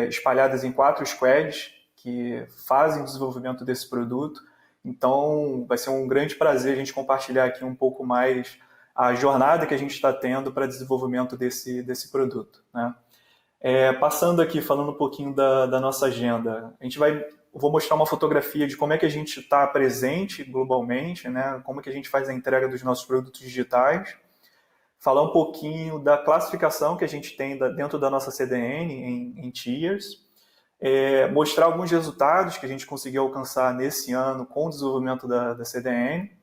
espalhadas em 4 squads que fazem o desenvolvimento desse produto. Então vai ser um grande prazer a gente compartilhar aqui um pouco mais a jornada que a gente está tendo para desenvolvimento desse produto, né? Passando aqui, falando um pouquinho da nossa agenda, eu vou mostrar uma fotografia de como é que a gente está presente globalmente, né? Como é que a gente faz a entrega dos nossos produtos digitais, falar um pouquinho da classificação que a gente tem dentro da nossa CDN em tiers, mostrar alguns resultados que a gente conseguiu alcançar nesse ano com o desenvolvimento da CDN,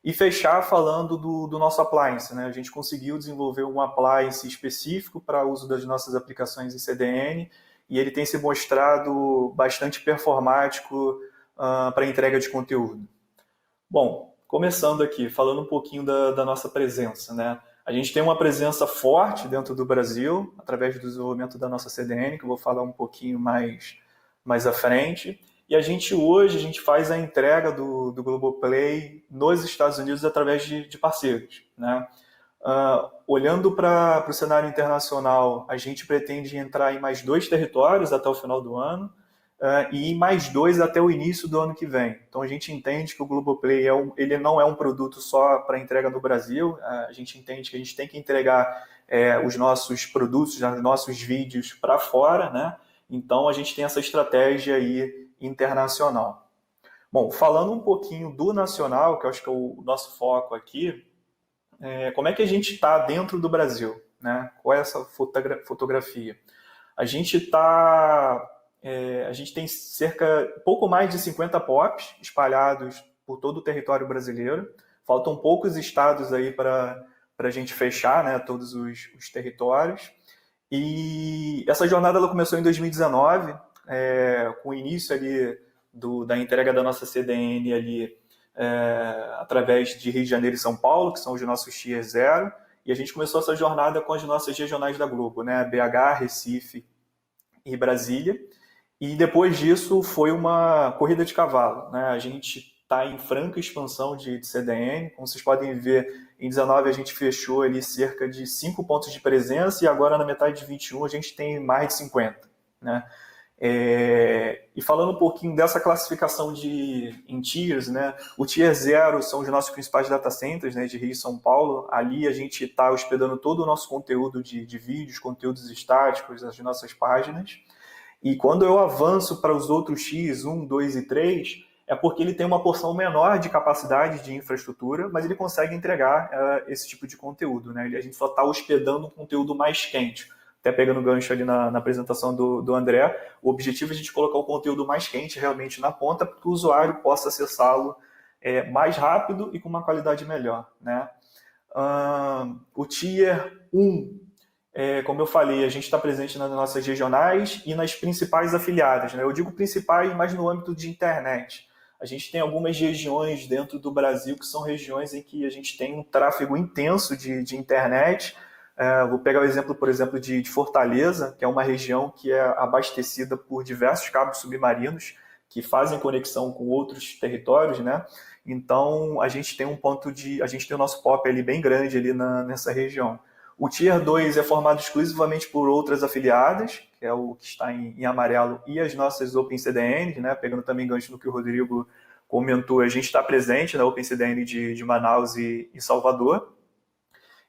e fechar falando do nosso appliance, né? A gente conseguiu desenvolver um appliance específico para uso das nossas aplicações em CDN, e ele tem se mostrado bastante performático para entrega de conteúdo. Bom, começando aqui, falando um pouquinho da nossa presença, né? A gente tem uma presença forte dentro do Brasil, através do desenvolvimento da nossa CDN, que eu vou falar um pouquinho mais à frente. E hoje a gente faz a entrega do Globoplay nos Estados Unidos através de parceiros, né? Olhando para o cenário internacional, a gente pretende entrar em mais 2 territórios até o final do ano, e em mais 2 até o início do ano que vem. Então a gente entende que o Globoplay ele não é um produto só para entrega no Brasil, a gente entende que a gente tem que entregar os nossos produtos, os nossos vídeos para fora, né? Então a gente tem essa estratégia aí internacional. Bom, falando um pouquinho do nacional, que eu acho que é o nosso foco aqui, como é que a gente está dentro do Brasil, né? Qual é essa fotografia? A gente tem pouco mais de 50 POPs espalhados por todo o território brasileiro. Faltam poucos estados aí para a gente fechar, né, todos os territórios. E essa jornada ela começou em 2019, com o início ali da entrega da nossa CDN ali, através de Rio de Janeiro e São Paulo, que são os nossos Tier 0, e a gente começou essa jornada com as nossas regionais da Globo, né, BH, Recife e Brasília, e depois disso foi uma corrida de cavalo, né? A gente está em franca expansão de CDN, como vocês podem ver, em 19 a gente fechou ali cerca de 5 pontos de presença, e agora na metade de 21 a gente tem mais de 50, né? E falando um pouquinho dessa classificação em tiers, né? O Tier 0 são os nossos principais data centers, né, de Rio e São Paulo. Ali a gente está hospedando todo o nosso conteúdo de vídeos, conteúdos estáticos, as nossas páginas. E quando eu avanço para os outros Tiers, 1, 2 e 3, é porque ele tem uma porção menor de capacidade de infraestrutura, mas ele consegue entregar esse tipo de conteúdo, né? A gente só está hospedando um conteúdo mais quente. Até pegando o gancho ali na apresentação do André, o objetivo é a gente colocar o conteúdo mais quente realmente na ponta para que o usuário possa acessá-lo mais rápido e com uma qualidade melhor, né? O Tier 1, como eu falei, a gente está presente nas nossas regionais e nas principais afiliadas, né? Eu digo principais, mas no âmbito de internet. A gente tem algumas regiões dentro do Brasil que são regiões em que a gente tem um tráfego intenso de internet. Vou pegar o exemplo, por exemplo, de Fortaleza, que é uma região que é abastecida por diversos cabos submarinos que fazem conexão com outros territórios, né? Então, a gente tem a gente tem o nosso POP ali bem grande ali nessa região. O Tier 2 é formado exclusivamente por outras afiliadas, que é o que está em amarelo, e as nossas OpenCDNs, né? Pegando também gancho no que o Rodrigo comentou, a gente está presente na OpenCDN de Manaus e Salvador.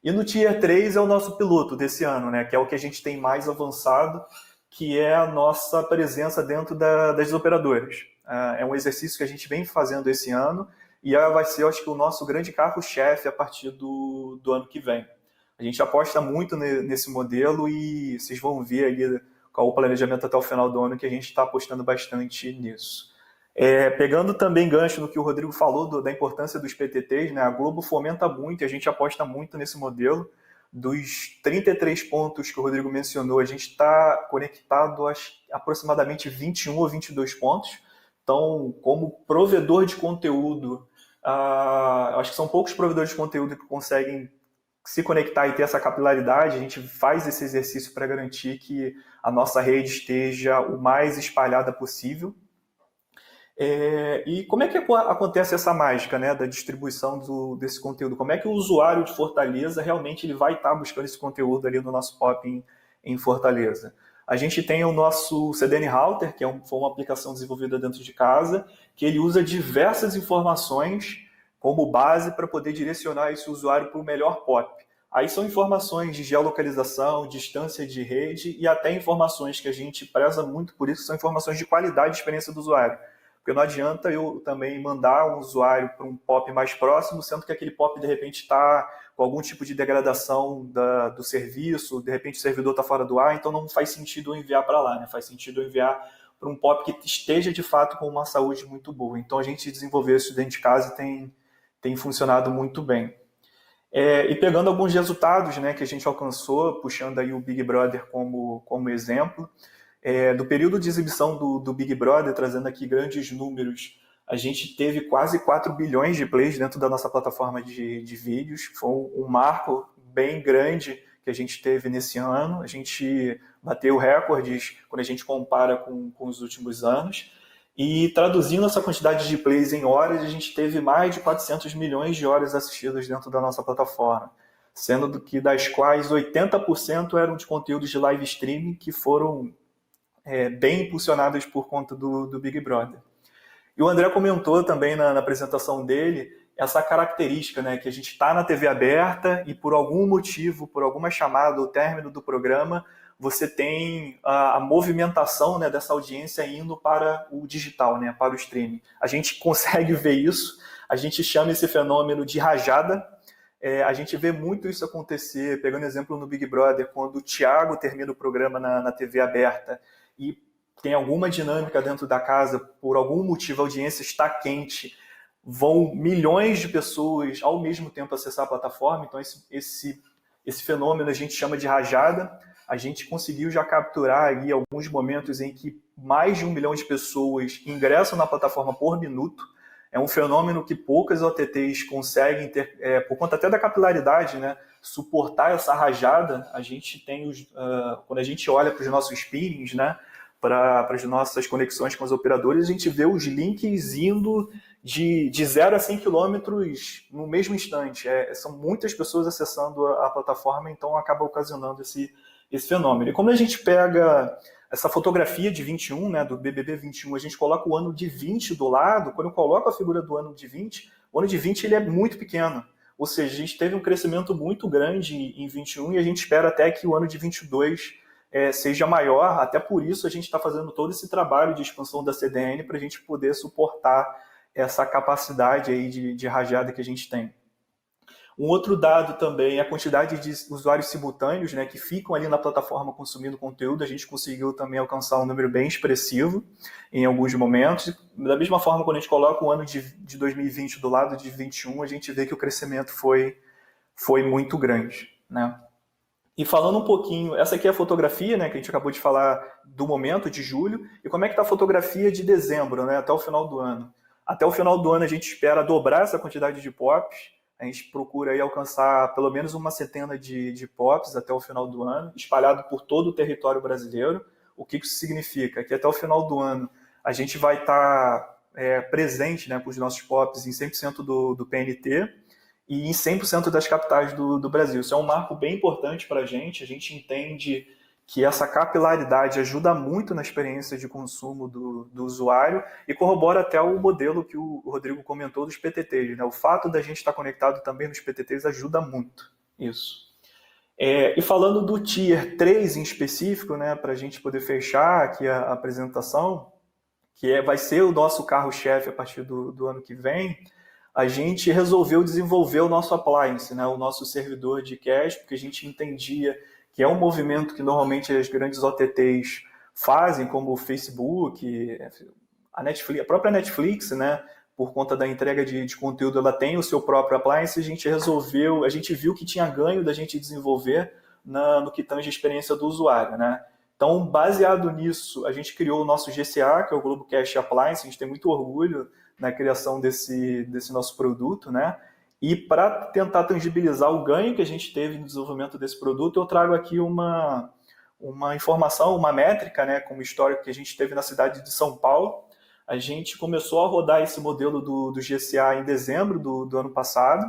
E no Tier 3 é o nosso piloto desse ano, né? Que é o que a gente tem mais avançado, que é a nossa presença dentro das operadoras. É um exercício que a gente vem fazendo esse ano e vai ser, eu acho que, o nosso grande carro-chefe a partir do ano que vem. A gente aposta muito nesse modelo e vocês vão ver ali com o planejamento até o final do ano que a gente está apostando bastante nisso. Pegando também gancho no que o Rodrigo falou da importância dos PTTs, né? A Globo fomenta muito e a gente aposta muito nesse modelo. Dos 33 pontos que o Rodrigo mencionou, a gente está conectado a aproximadamente 21 ou 22 pontos. Então, como provedor de conteúdo, acho que são poucos provedores de conteúdo que conseguem se conectar e ter essa capilaridade. A gente faz esse exercício para garantir que a nossa rede esteja o mais espalhada possível. E como é que acontece essa mágica, né, da distribuição desse conteúdo? Como é que o usuário de Fortaleza realmente ele vai estar buscando esse conteúdo ali no nosso POP em Fortaleza? A gente tem o nosso CDN Router, que foi uma aplicação desenvolvida dentro de casa, que ele usa diversas informações como base para poder direcionar esse usuário para o melhor POP. Aí são informações de geolocalização, distância de rede e até informações que a gente preza muito por isso, são informações de qualidade de experiência do usuário. Porque não adianta eu também mandar um usuário para um POP mais próximo, sendo que aquele POP de repente está com algum tipo de degradação do serviço, de repente o servidor está fora do ar, então não faz sentido eu enviar para lá, né? Faz sentido eu enviar para um POP que esteja de fato com uma saúde muito boa. Então a gente desenvolveu isso dentro de casa e tem funcionado muito bem. E pegando alguns resultados, né, que a gente alcançou, puxando aí o Big Brother como exemplo, do período de exibição do Big Brother, trazendo aqui grandes números, a gente teve quase 4 bilhões de plays dentro da nossa plataforma de vídeos. Foi um marco bem grande que a gente teve nesse ano. A gente bateu recordes quando a gente compara com os últimos anos. E traduzindo essa quantidade de plays em horas, a gente teve mais de 400 milhões de horas assistidas dentro da nossa plataforma, sendo que das quais 80% eram de conteúdos de live streaming que foram bem impulsionadas por conta do Big Brother. E o André comentou também na apresentação dele essa característica, né, que a gente está na TV aberta e por algum motivo, por alguma chamada ou término do programa, você tem a movimentação, né, dessa audiência indo para o digital, né, para o streaming. A gente consegue ver isso, a gente chama esse fenômeno de rajada. A gente vê muito isso acontecer, pegando exemplo no Big Brother, quando o Thiago termina o programa na TV aberta e tem alguma dinâmica dentro da casa, por algum motivo a audiência está quente, vão milhões de pessoas ao mesmo tempo acessar a plataforma. Então esse fenômeno a gente chama de rajada. A gente conseguiu já capturar aí alguns momentos em que mais de 1 milhão de pessoas ingressam na plataforma por minuto. É um fenômeno que poucas OTTs conseguem ter, por conta até da capilaridade, né, suportar essa rajada. A gente tem, quando a gente olha para os nossos spinnings, né, para as nossas conexões com os operadores, a gente vê os links indo de 0 a 100 quilômetros no mesmo instante. São muitas pessoas acessando a plataforma, então acaba ocasionando esse fenômeno. E quando a gente pega essa fotografia de 21, né, do BBB 21, a gente coloca o ano de 20 do lado, quando eu coloco a figura do ano de 20, o ano de 20 ele é muito pequeno. Ou seja, a gente teve um crescimento muito grande em 21 e a gente espera até que o ano de 22 seja maior. Até por isso a gente está fazendo todo esse trabalho de expansão da CDN para a gente poder suportar essa capacidade aí de rajada que a gente tem. Um outro dado também é a quantidade de usuários simultâneos, né, que ficam ali na plataforma consumindo conteúdo. A gente conseguiu também alcançar um número bem expressivo em alguns momentos. Da mesma forma, quando a gente coloca o ano de 2020 do lado de 21, a gente vê que o crescimento foi muito grande, né? E falando um pouquinho, essa aqui é a fotografia, né, que a gente acabou de falar do momento de julho, e como é que está a fotografia de dezembro, né, até o final do ano. Até o final do ano a gente espera dobrar essa quantidade de POPs. A gente procura aí alcançar pelo menos uma centena de POPs até o final do ano, espalhado por todo o território brasileiro. O que isso significa? Que até o final do ano a gente vai estar presente, né, com os nossos POPs em 100% do PNT e em 100% das capitais do Brasil. Isso é um marco bem importante para a gente entende que essa capilaridade ajuda muito na experiência de consumo do usuário e corrobora até o modelo que o Rodrigo comentou dos PTTs, né? O fato da gente estar conectado também nos PTTs ajuda muito isso. E falando do Tier 3 em específico, né, para a gente poder fechar aqui a apresentação, que vai ser o nosso carro-chefe a partir do ano que vem, a gente resolveu desenvolver o nosso appliance, né, o nosso servidor de cache, porque a gente entendia que é um movimento que normalmente as grandes OTTs fazem, como o Facebook, a Netflix, a própria Netflix, né, por conta da entrega de conteúdo, ela tem o seu próprio appliance. A gente viu que tinha ganho da gente desenvolver no que tange a experiência do usuário, né? Então, baseado nisso, a gente criou o nosso GCA, que é o Globo Cache Appliance. A gente tem muito orgulho na criação desse nosso produto, né? E para tentar tangibilizar o ganho que a gente teve no desenvolvimento desse produto, eu trago aqui uma informação, uma métrica, né, como histórico que a gente teve na cidade de São Paulo. A gente começou a rodar esse modelo do GCA em dezembro do ano passado,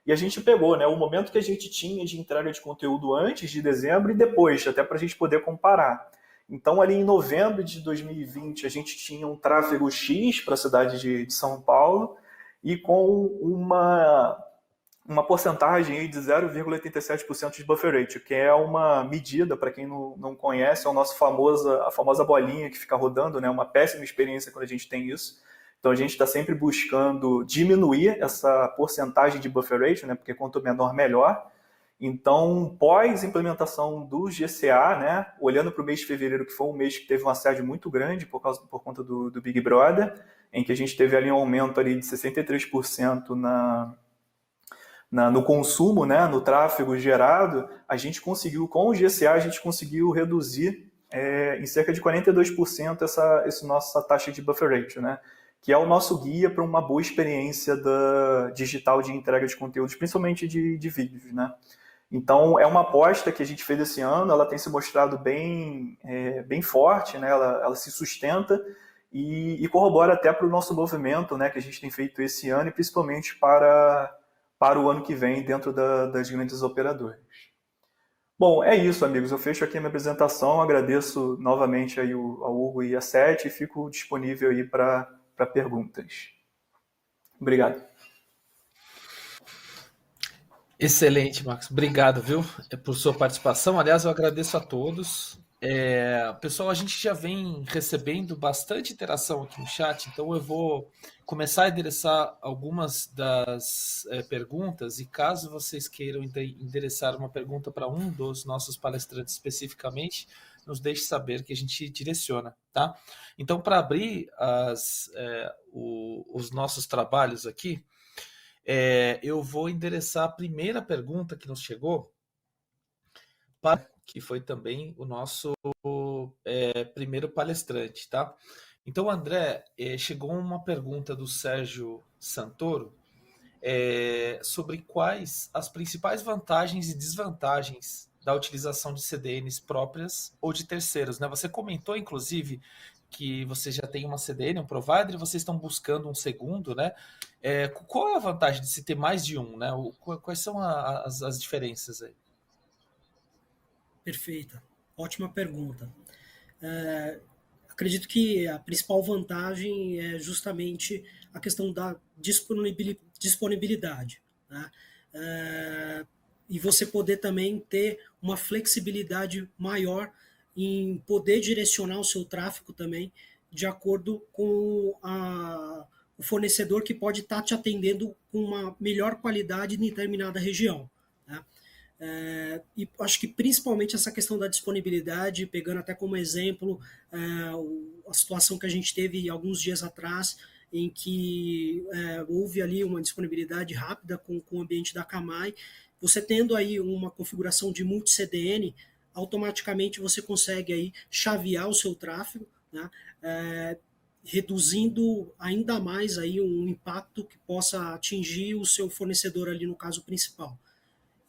e a gente pegou, né, o momento que a gente tinha de entrega de conteúdo antes de dezembro e depois, até para a gente poder comparar. Então, ali em novembro de 2020, a gente tinha um tráfego X para a cidade de São Paulo, e com uma porcentagem aí de 0,87% de buffer rate, que é uma medida, para quem não conhece, é a famosa bolinha que fica rodando, né? Uma péssima experiência quando a gente tem isso. Então a gente está sempre buscando diminuir essa porcentagem de buffer rate, né? Porque quanto menor, melhor. Então, pós-implementação do GCA, né? Olhando para o mês de fevereiro, que foi um mês que teve um assédio muito grande por conta do Big Brother, em que a gente teve ali um aumento ali de 63% no consumo, né, no tráfego gerado, a gente conseguiu, com o GCA, a gente conseguiu reduzir em cerca de 42% essa nossa taxa de buffer rate, né, que é o nosso guia para uma boa experiência digital de entrega de conteúdos, principalmente de vídeos, né. Então, é uma aposta que a gente fez esse ano, ela tem se mostrado bem forte, né, ela se sustenta e corrobora até para o nosso movimento, né, que a gente tem feito esse ano e principalmente para o ano que vem dentro das grandes operadoras. Bom, é isso, amigos. Eu fecho aqui a minha apresentação. Agradeço novamente aí ao Hugo e a Sete e fico disponível aí para perguntas. Obrigado. Excelente, Marcos. Obrigado, viu, por sua participação. Aliás, eu agradeço a todos. Pessoal, a gente já vem recebendo bastante interação aqui no chat, então eu vou começar a endereçar algumas das perguntas, e caso vocês queiram endereçar uma pergunta para um dos nossos palestrantes especificamente, nos deixe saber que a gente direciona, tá? Então, para abrir os nossos trabalhos aqui, eu vou endereçar a primeira pergunta que nos chegou que foi também o nosso primeiro palestrante, tá? Então, André, chegou uma pergunta do Sérgio Santoro sobre quais as principais vantagens e desvantagens da utilização de CDNs próprias ou de terceiros, né? Você comentou, inclusive, que você já tem uma CDN, um provider, e vocês estão buscando um segundo, né? Qual é a vantagem de se ter mais de um, né? Quais são as diferenças aí? Perfeita. Ótima pergunta. Acredito que a principal vantagem é justamente a questão da disponibilidade, né? E você poder também ter uma flexibilidade maior em poder direcionar o seu tráfego também de acordo com o fornecedor que pode estar te atendendo com uma melhor qualidade em determinada região, né? E acho que principalmente essa questão da disponibilidade, pegando até como exemplo a situação que a gente teve alguns dias atrás, em que houve ali uma disponibilidade rápida com o ambiente da Camai. Você tendo aí uma configuração de multi-CDN, automaticamente você consegue aí chavear o seu tráfego, né? Reduzindo ainda mais aí um impacto que possa atingir o seu fornecedor ali no caso principal.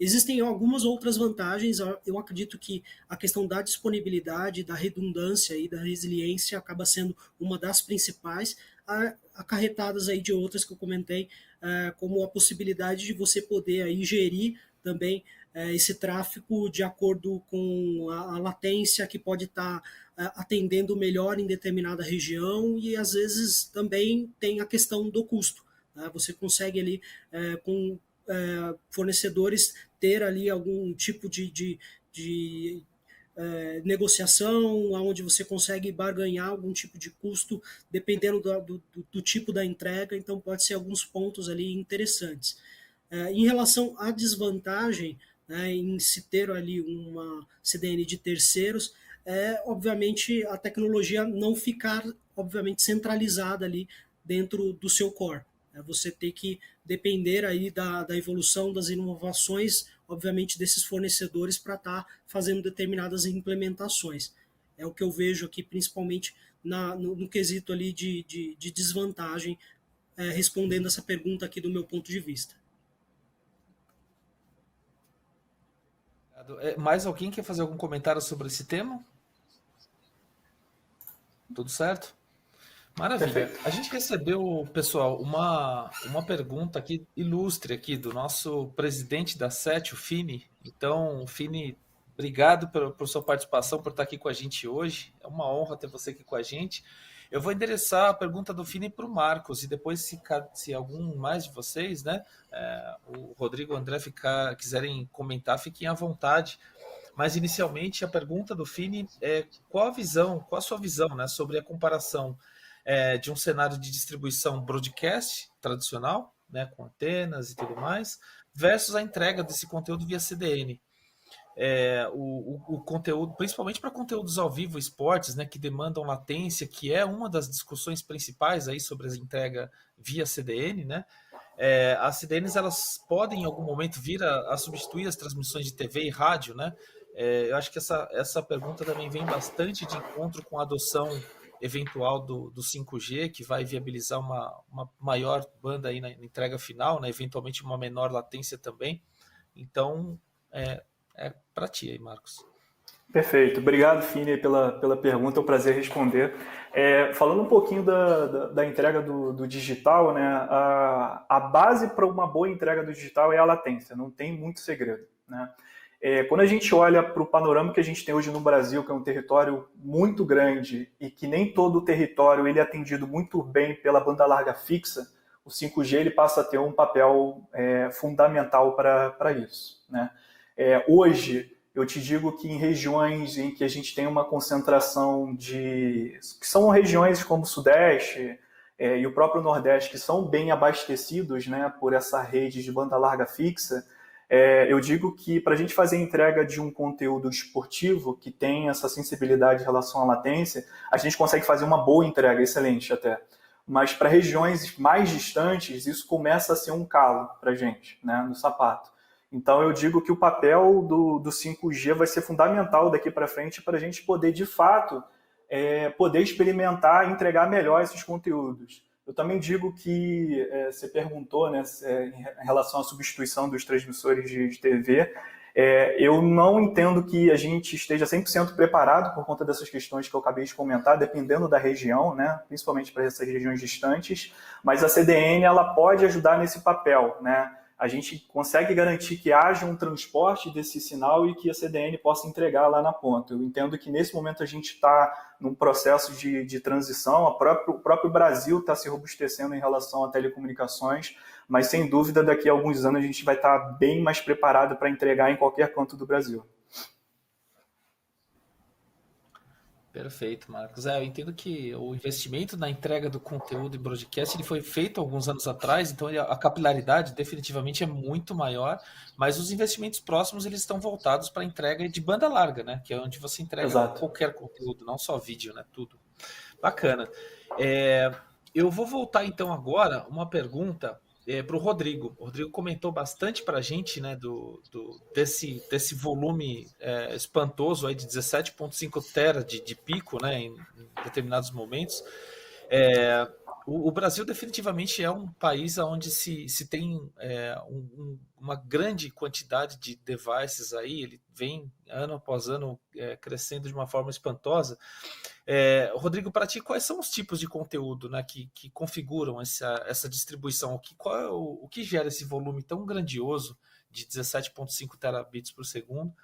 Existem algumas outras vantagens. Eu acredito que a questão da disponibilidade, da redundância e da resiliência acaba sendo uma das principais, acarretadas aí de outras que eu comentei, como a possibilidade de você poder aí gerir também esse tráfego de acordo com a latência que pode estar atendendo melhor em determinada região, e às vezes também tem a questão do custo, né? Você consegue ali com fornecedores ter ali algum tipo de negociação, onde você consegue barganhar algum tipo de custo, dependendo do tipo da entrega. Então pode ser alguns pontos ali interessantes. Em relação à desvantagem, né, em se ter ali uma CDN de terceiros, obviamente a tecnologia não ficar obviamente centralizada ali dentro do seu core. Você tem que depender aí da evolução, das inovações, obviamente, desses fornecedores para estar fazendo determinadas implementações. É o que eu vejo aqui, principalmente no quesito ali de desvantagem, respondendo essa pergunta aqui do meu ponto de vista. Mais alguém quer fazer algum comentário sobre esse tema? Tudo certo? Maravilha. Perfeito. A gente recebeu, pessoal, uma pergunta aqui ilustre aqui do nosso presidente da SET, o Fini. Então, Fini, obrigado por sua participação, por estar aqui com a gente hoje. É uma honra ter você aqui com a gente. Eu vou endereçar a pergunta do Fini para o Marcos, e depois, se algum mais de vocês, né, o Rodrigo e o André quiserem comentar, fiquem à vontade. Mas, inicialmente, a pergunta do Fini é qual a sua visão, né, sobre a comparação de um cenário de distribuição broadcast tradicional, né, com antenas e tudo mais, versus a entrega desse conteúdo via CDN. O conteúdo, principalmente para conteúdos ao vivo, esportes, né, que demandam latência, que é uma das discussões principais aí sobre a entrega via CDN, né? As CDNs elas podem em algum momento vir a substituir as transmissões de TV e rádio, né? Eu acho que essa pergunta também vem bastante de encontro com a adoção eventual do 5G, que vai viabilizar uma maior banda aí na entrega final, né? Eventualmente uma menor latência também. Então, é para ti aí, Marcos. Perfeito. Obrigado, Fini, pela pergunta. É um prazer responder. Falando um pouquinho da entrega do digital, né? A base para uma boa entrega do digital é a latência. Não tem muito segredo, né? Quando a gente olha para o panorama que a gente tem hoje no Brasil, que é um território muito grande e que nem todo o território ele é atendido muito bem pela banda larga fixa, o 5G ele passa a ter um papel fundamental para isso, né? Hoje, eu te digo que em regiões em que a gente tem uma concentração que são regiões como o Sudeste e o próprio Nordeste, que são bem abastecidos, né, por essa rede de banda larga fixa, eu digo que para a gente fazer a entrega de um conteúdo esportivo que tem essa sensibilidade em relação à latência, a gente consegue fazer uma boa entrega, excelente até. Mas para regiões mais distantes, isso começa a ser um calo para a gente, né, no sapato. Então eu digo que o papel do 5G vai ser fundamental daqui para frente para a gente poder, de fato, poder experimentar e entregar melhor esses conteúdos. Eu também digo que, você perguntou, né, em relação à substituição dos transmissores de TV, eu não entendo que a gente esteja 100% preparado por conta dessas questões que eu acabei de comentar, dependendo da região, né, principalmente para essas regiões distantes, mas a CDN ela pode ajudar nesse papel, né? A gente consegue garantir que haja um transporte desse sinal e que a CDN possa entregar lá na ponta. Eu entendo que nesse momento a gente está num processo de transição, o próprio Brasil está se robustecendo em relação a telecomunicações, mas sem dúvida daqui a alguns anos a gente vai estar bem mais preparado para entregar em qualquer canto do Brasil. Perfeito, Marcos. Eu entendo que o investimento na entrega do conteúdo em broadcast ele foi feito alguns anos atrás, então a capilaridade definitivamente é muito maior, mas os investimentos próximos eles estão voltados para a entrega de banda larga, né? Que é onde você entrega Exato. qualquer conteúdo, não só vídeo, né? Tudo. Bacana. Eu vou voltar então agora uma pergunta para o Rodrigo. O Rodrigo comentou bastante para a gente, né, desse volume espantoso aí de 17,5 tera de pico, né, em determinados momentos. O Brasil definitivamente é um país onde se tem uma grande quantidade de devices aí, ele vem ano após ano crescendo de uma forma espantosa. Rodrigo, para ti, quais são os tipos de conteúdo, né, que configuram essa distribuição? O que gera esse volume tão grandioso de 17,5 terabits por segundo?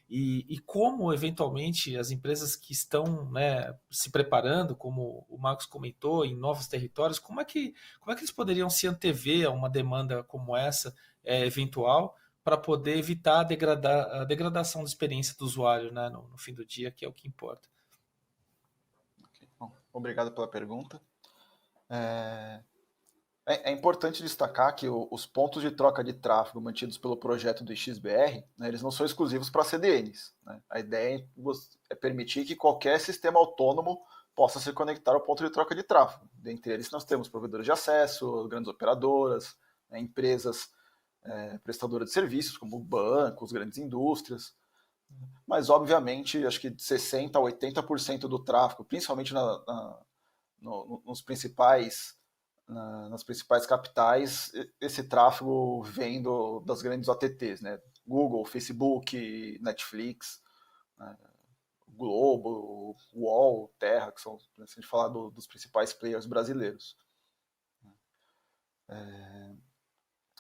E como, eventualmente, as empresas que estão, né, se preparando, como o Marcos comentou, em novos territórios, como é que eles poderiam se antever a uma demanda como essa, eventual, para poder evitar a degradação da experiência do usuário, né, no fim do dia, que é o que importa? Bom, obrigado pela pergunta. É importante destacar que os pontos de troca de tráfego mantidos pelo projeto do XBR, né, eles não são exclusivos para CDNs. Né? A ideia é permitir que qualquer sistema autônomo possa se conectar ao ponto de troca de tráfego. Dentre eles nós temos provedores de acesso, grandes operadoras, né, empresas prestadoras de serviços, como bancos, grandes indústrias. Mas, obviamente, acho que 60% a 80% do tráfego, principalmente nas principais capitais, esse tráfego vem das grandes OTTs, né? Google, Facebook, Netflix, né? Globo, UOL, Terra, que são, se a gente falar dos principais players brasileiros.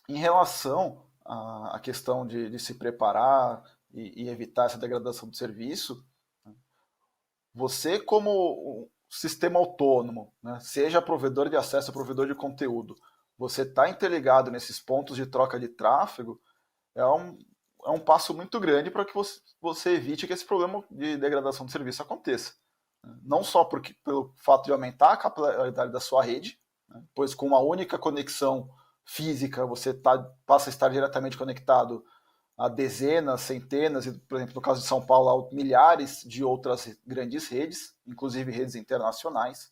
Em relação à questão de se preparar e evitar essa degradação do serviço, você como sistema autônomo, né? Seja provedor de acesso, provedor de conteúdo, você está interligado nesses pontos de troca de tráfego, é um passo muito grande para que você evite que esse problema de degradação de serviço aconteça. Não só pelo fato de aumentar a capilaridade da sua rede, né? Pois com uma única conexão física você passa a estar diretamente conectado a dezenas, centenas, e, por exemplo, no caso de São Paulo, a milhares de outras grandes redes, inclusive redes internacionais.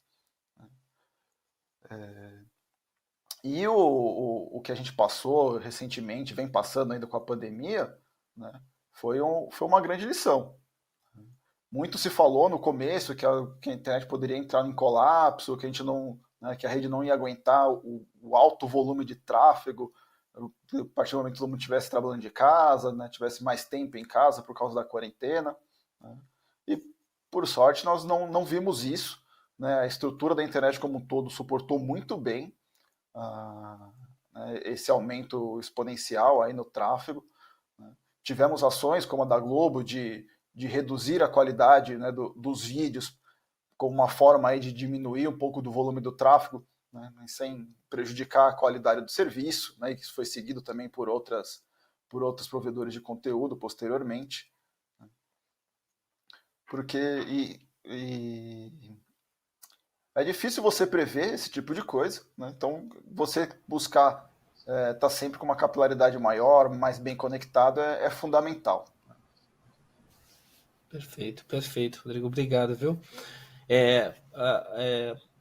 E o que a gente passou recentemente, vem passando ainda com a pandemia, né, foi uma grande lição. Muito se falou no começo que a internet poderia entrar em colapso, que que a rede não ia aguentar o alto volume de tráfego, a partir do momento que todo mundo estivesse trabalhando de casa, né, tivesse mais tempo em casa por causa da quarentena. Né, e, por sorte, nós não vimos isso. Né, a estrutura da internet como um todo suportou muito bem esse aumento exponencial aí no tráfego. Né. Tivemos ações como a da Globo de reduzir a qualidade, né, dos vídeos como uma forma aí de diminuir um pouco do volume do tráfego, né, sem prejudicar a qualidade do serviço, né, e que isso foi seguido também por outros provedores de conteúdo posteriormente. Né. Porque é difícil você prever esse tipo de coisa, né, então você buscar estar sempre com uma capilaridade maior, mais bem conectado é fundamental. Perfeito, Rodrigo. Obrigado, viu?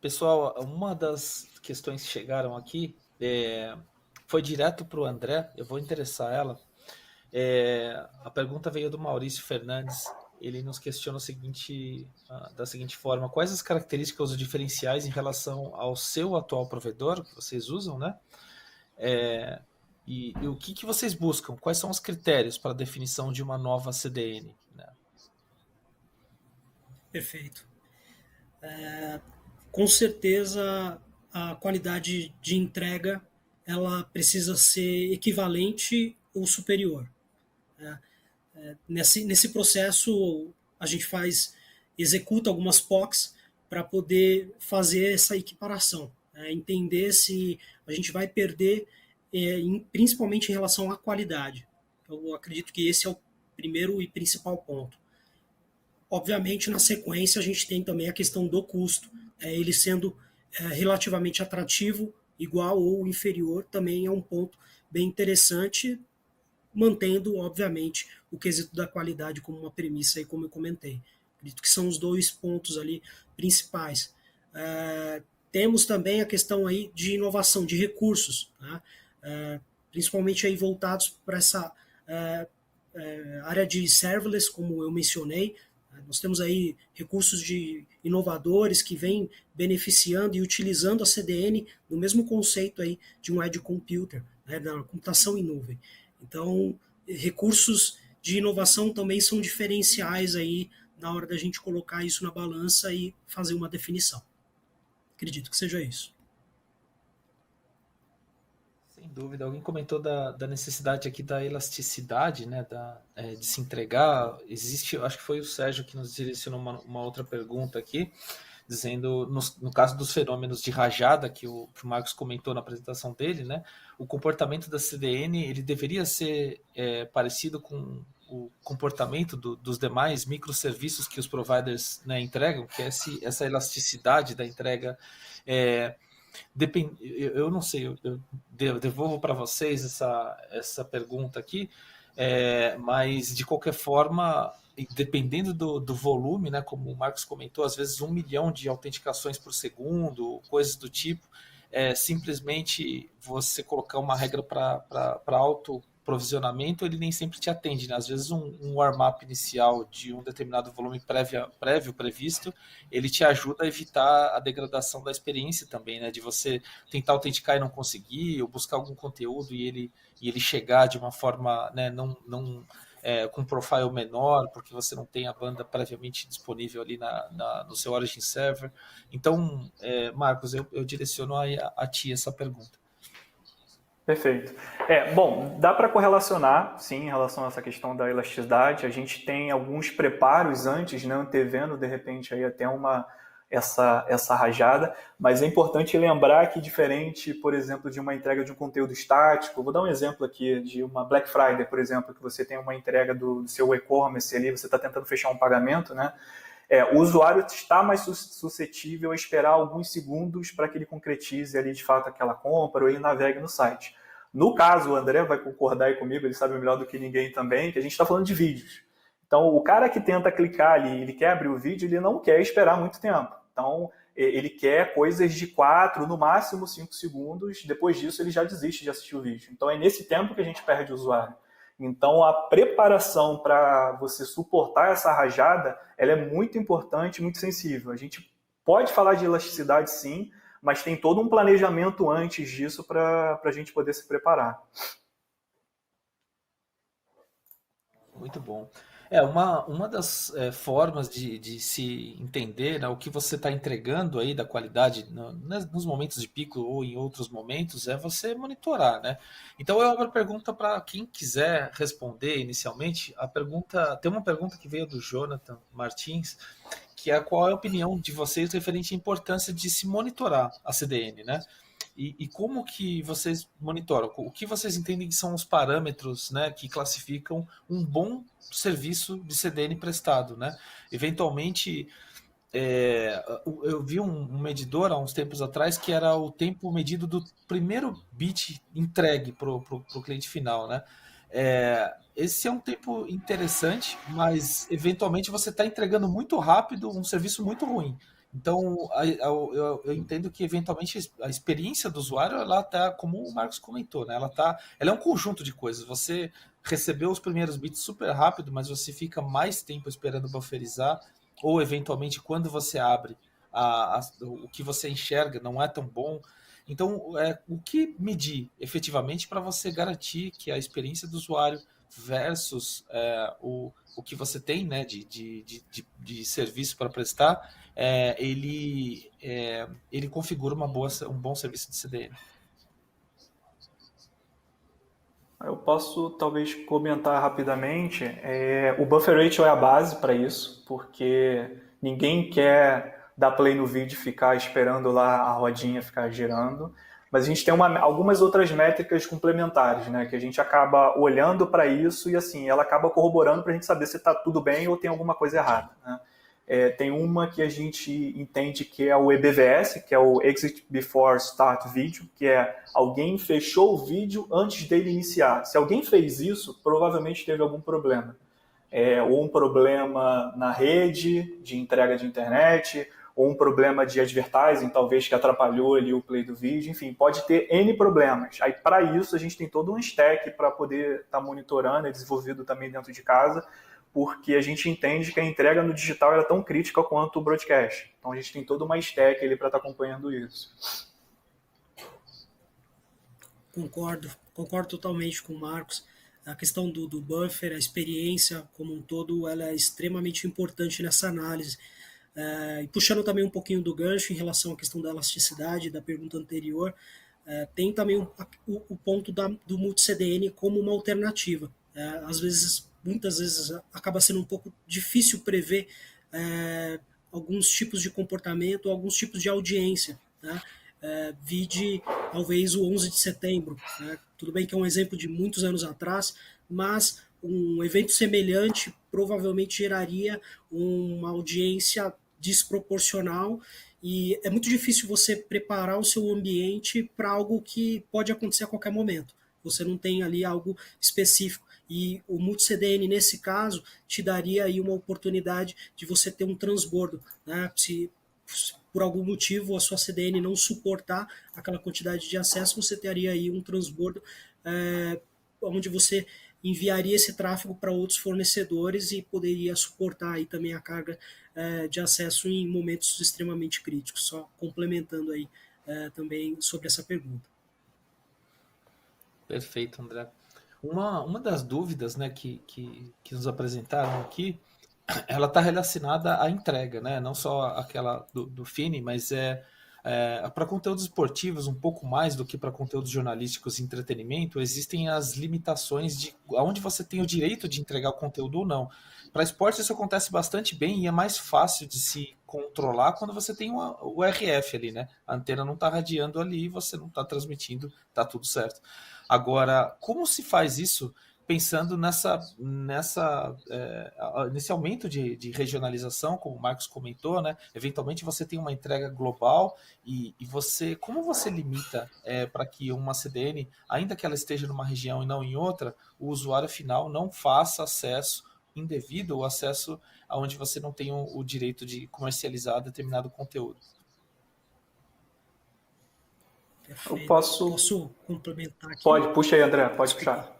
Pessoal, uma das questões que chegaram aqui foi direto para o André, eu vou interessar ela. A pergunta veio do Maurício Fernandes, ele nos questiona da seguinte forma: quais as características ou diferenciais em relação ao seu atual provedor que vocês usam, né? E o que vocês buscam? Quais são os critérios para a definição de uma nova CDN? Né? Perfeito. Com certeza a qualidade de entrega ela precisa ser equivalente ou superior. Nesse processo a gente executa algumas POCs para poder fazer essa equiparação, entender se a gente vai perder, principalmente em relação à qualidade. Eu acredito que esse é o primeiro e principal ponto. Obviamente, na sequência, a gente tem também a questão do custo. Ele sendo relativamente atrativo, igual ou inferior, também é um ponto bem interessante, mantendo, obviamente, o quesito da qualidade como uma premissa, aí, como eu comentei. Acredito que são os dois pontos ali principais. Temos também a questão aí de inovação, de recursos, tá? Principalmente aí voltados para essa área de serverless, como eu mencionei. Nós temos aí recursos de inovadores que vêm beneficiando e utilizando a CDN no mesmo conceito aí de um edge computer, né, da computação em nuvem. Então, recursos de inovação também são diferenciais aí na hora da gente colocar isso na balança e fazer uma definição. Acredito que seja isso. Sem dúvida. Alguém comentou da necessidade aqui da elasticidade, né, de se entregar. Existe, acho que foi o Sérgio que nos direcionou uma outra pergunta aqui, dizendo, no caso dos fenômenos de rajada, que o Marcos comentou na apresentação dele, né, o comportamento da CDN ele deveria ser parecido com o comportamento dos demais microserviços que os providers, né, entregam, que é essa elasticidade da entrega. Eu não sei, eu devolvo para vocês essa pergunta aqui, mas de qualquer forma, dependendo do volume, né, como o Marcos comentou, às vezes 1 milhão de autenticações por segundo, coisas do tipo, simplesmente você colocar uma regra para autoprovisionamento, ele nem sempre te atende, né? Às vezes um warm-up inicial de um determinado volume prévio previsto, ele te ajuda a evitar a degradação da experiência também, né? De você tentar autenticar e não conseguir, ou buscar algum conteúdo e ele chegar de uma forma, né, com um profile menor, porque você não tem a banda previamente disponível ali no seu Origin Server. Então, Marcos, eu direciono a ti essa pergunta. Perfeito. Bom, dá para correlacionar, sim, em relação a essa questão da elasticidade. A gente tem alguns preparos antes, né, antevendo, de repente, aí até uma essa rajada, mas é importante lembrar que diferente, por exemplo, de uma entrega de um conteúdo estático, vou dar um exemplo aqui de uma Black Friday, por exemplo, que você tem uma entrega do seu e-commerce ali, você está tentando fechar um pagamento, né? O usuário está mais suscetível a esperar alguns segundos para que ele concretize ali de fato aquela compra ou ele navegue no site. No caso, o André vai concordar aí comigo, ele sabe melhor do que ninguém também, que a gente está falando de vídeos. Então, o cara que tenta clicar ali, ele quer abrir o vídeo, ele não quer esperar muito tempo. Então, ele quer coisas de 4, no máximo 5 segundos, depois disso ele já desiste de assistir o vídeo. Então, é nesse tempo que a gente perde o usuário. Então, a preparação para você suportar essa rajada, ela é muito importante, muito sensível. A gente pode falar de elasticidade, sim, mas tem todo um planejamento antes disso para a gente poder se preparar. Muito bom. Uma das formas de se entender, né, o que você está entregando aí da qualidade nos momentos de pico ou em outros momentos é você monitorar, né? Então eu abro a pergunta para quem quiser responder inicialmente. Tem uma pergunta que veio do Jonathan Martins, que é qual é a opinião de vocês referente à importância de se monitorar a CDN, né? E como que vocês monitoram? O que vocês entendem que são os parâmetros, né, que classificam um bom serviço de CDN prestado, né? Eventualmente, eu vi um medidor há uns tempos atrás que era o tempo medido do primeiro bit entregue para o cliente final, né? Esse é um tempo interessante, mas eventualmente você está entregando muito rápido um serviço muito ruim. Então, eu entendo que eventualmente a experiência do usuário, ela está, como o Marcos comentou, né? Ela é um conjunto de coisas. Você recebeu os primeiros bits super rápido, mas você fica mais tempo esperando bufferizar, ou eventualmente quando você abre, o que você enxerga não é tão bom. Então, o que medir efetivamente para você garantir que a experiência do usuário versus o que você tem, né, de serviço para prestar, ele configura um bom serviço de CDN. Eu posso talvez comentar rapidamente. O buffer ratio é a base para isso, porque ninguém quer dar play no vídeo e ficar esperando lá a rodinha ficar girando. Mas a gente tem algumas outras métricas complementares, né, que a gente acaba olhando para isso e assim, ela acaba corroborando para a gente saber se está tudo bem ou tem alguma coisa errada, né? Tem uma que a gente entende que é o EBVS, que é o Exit Before Start Video, que é alguém fechou o vídeo antes dele iniciar. Se alguém fez isso, provavelmente teve algum problema. Ou um problema na rede de entrega de internet, ou um problema de advertising, talvez, que atrapalhou ali o play do vídeo. Enfim, pode ter N problemas. Aí, para isso, a gente tem todo um stack para poder estar monitorando, é desenvolvido também dentro de casa, porque a gente entende que a entrega no digital é tão crítica quanto o broadcast. Então, a gente tem toda uma stack ali para estar acompanhando isso. Concordo totalmente com o Marcos. A questão do buffer, a experiência como um todo, ela é extremamente importante nessa análise. E puxando também um pouquinho do gancho em relação à questão da elasticidade da pergunta anterior, tem também o ponto do multi-CDN como uma alternativa. Muitas vezes acaba sendo um pouco difícil prever alguns tipos de comportamento, alguns tipos de audiência, né? Vide talvez o 11 de setembro, né? Tudo bem que é um exemplo de muitos anos atrás, mas um evento semelhante provavelmente geraria uma audiência desproporcional e é muito difícil você preparar o seu ambiente para algo que pode acontecer a qualquer momento. Você não tem ali algo específico. E o multi-CDN, nesse caso, te daria aí uma oportunidade de você ter um transbordo, né? Se por algum motivo a sua CDN não suportar aquela quantidade de acesso, você teria aí um transbordo onde você enviaria esse tráfego para outros fornecedores e poderia suportar aí também a carga de acesso em momentos extremamente críticos. Só complementando aí também sobre essa pergunta. Perfeito, André. Uma das dúvidas, né, que nos apresentaram aqui, ela está relacionada à entrega, né? Não só aquela do Fini, mas para conteúdos esportivos, um pouco mais do que para conteúdos jornalísticos e entretenimento, existem as limitações de aonde você tem o direito de entregar o conteúdo ou não. Para esporte isso acontece bastante bem e é mais fácil de se controlar quando você tem o RF ali, né? A antena não está radiando ali, você não está transmitindo, tá tudo certo. Agora, como se faz isso pensando nesse aumento de regionalização, como o Marcos comentou, né? Eventualmente você tem uma entrega global e como você limita para que uma CDN, ainda que ela esteja numa região e não em outra, o usuário final não faça acesso indevido ou acesso aonde você não tem o direito de comercializar determinado conteúdo? Perfeito. Eu posso complementar aqui? Pode, puxa aí, André, pode Desculpa. puxar.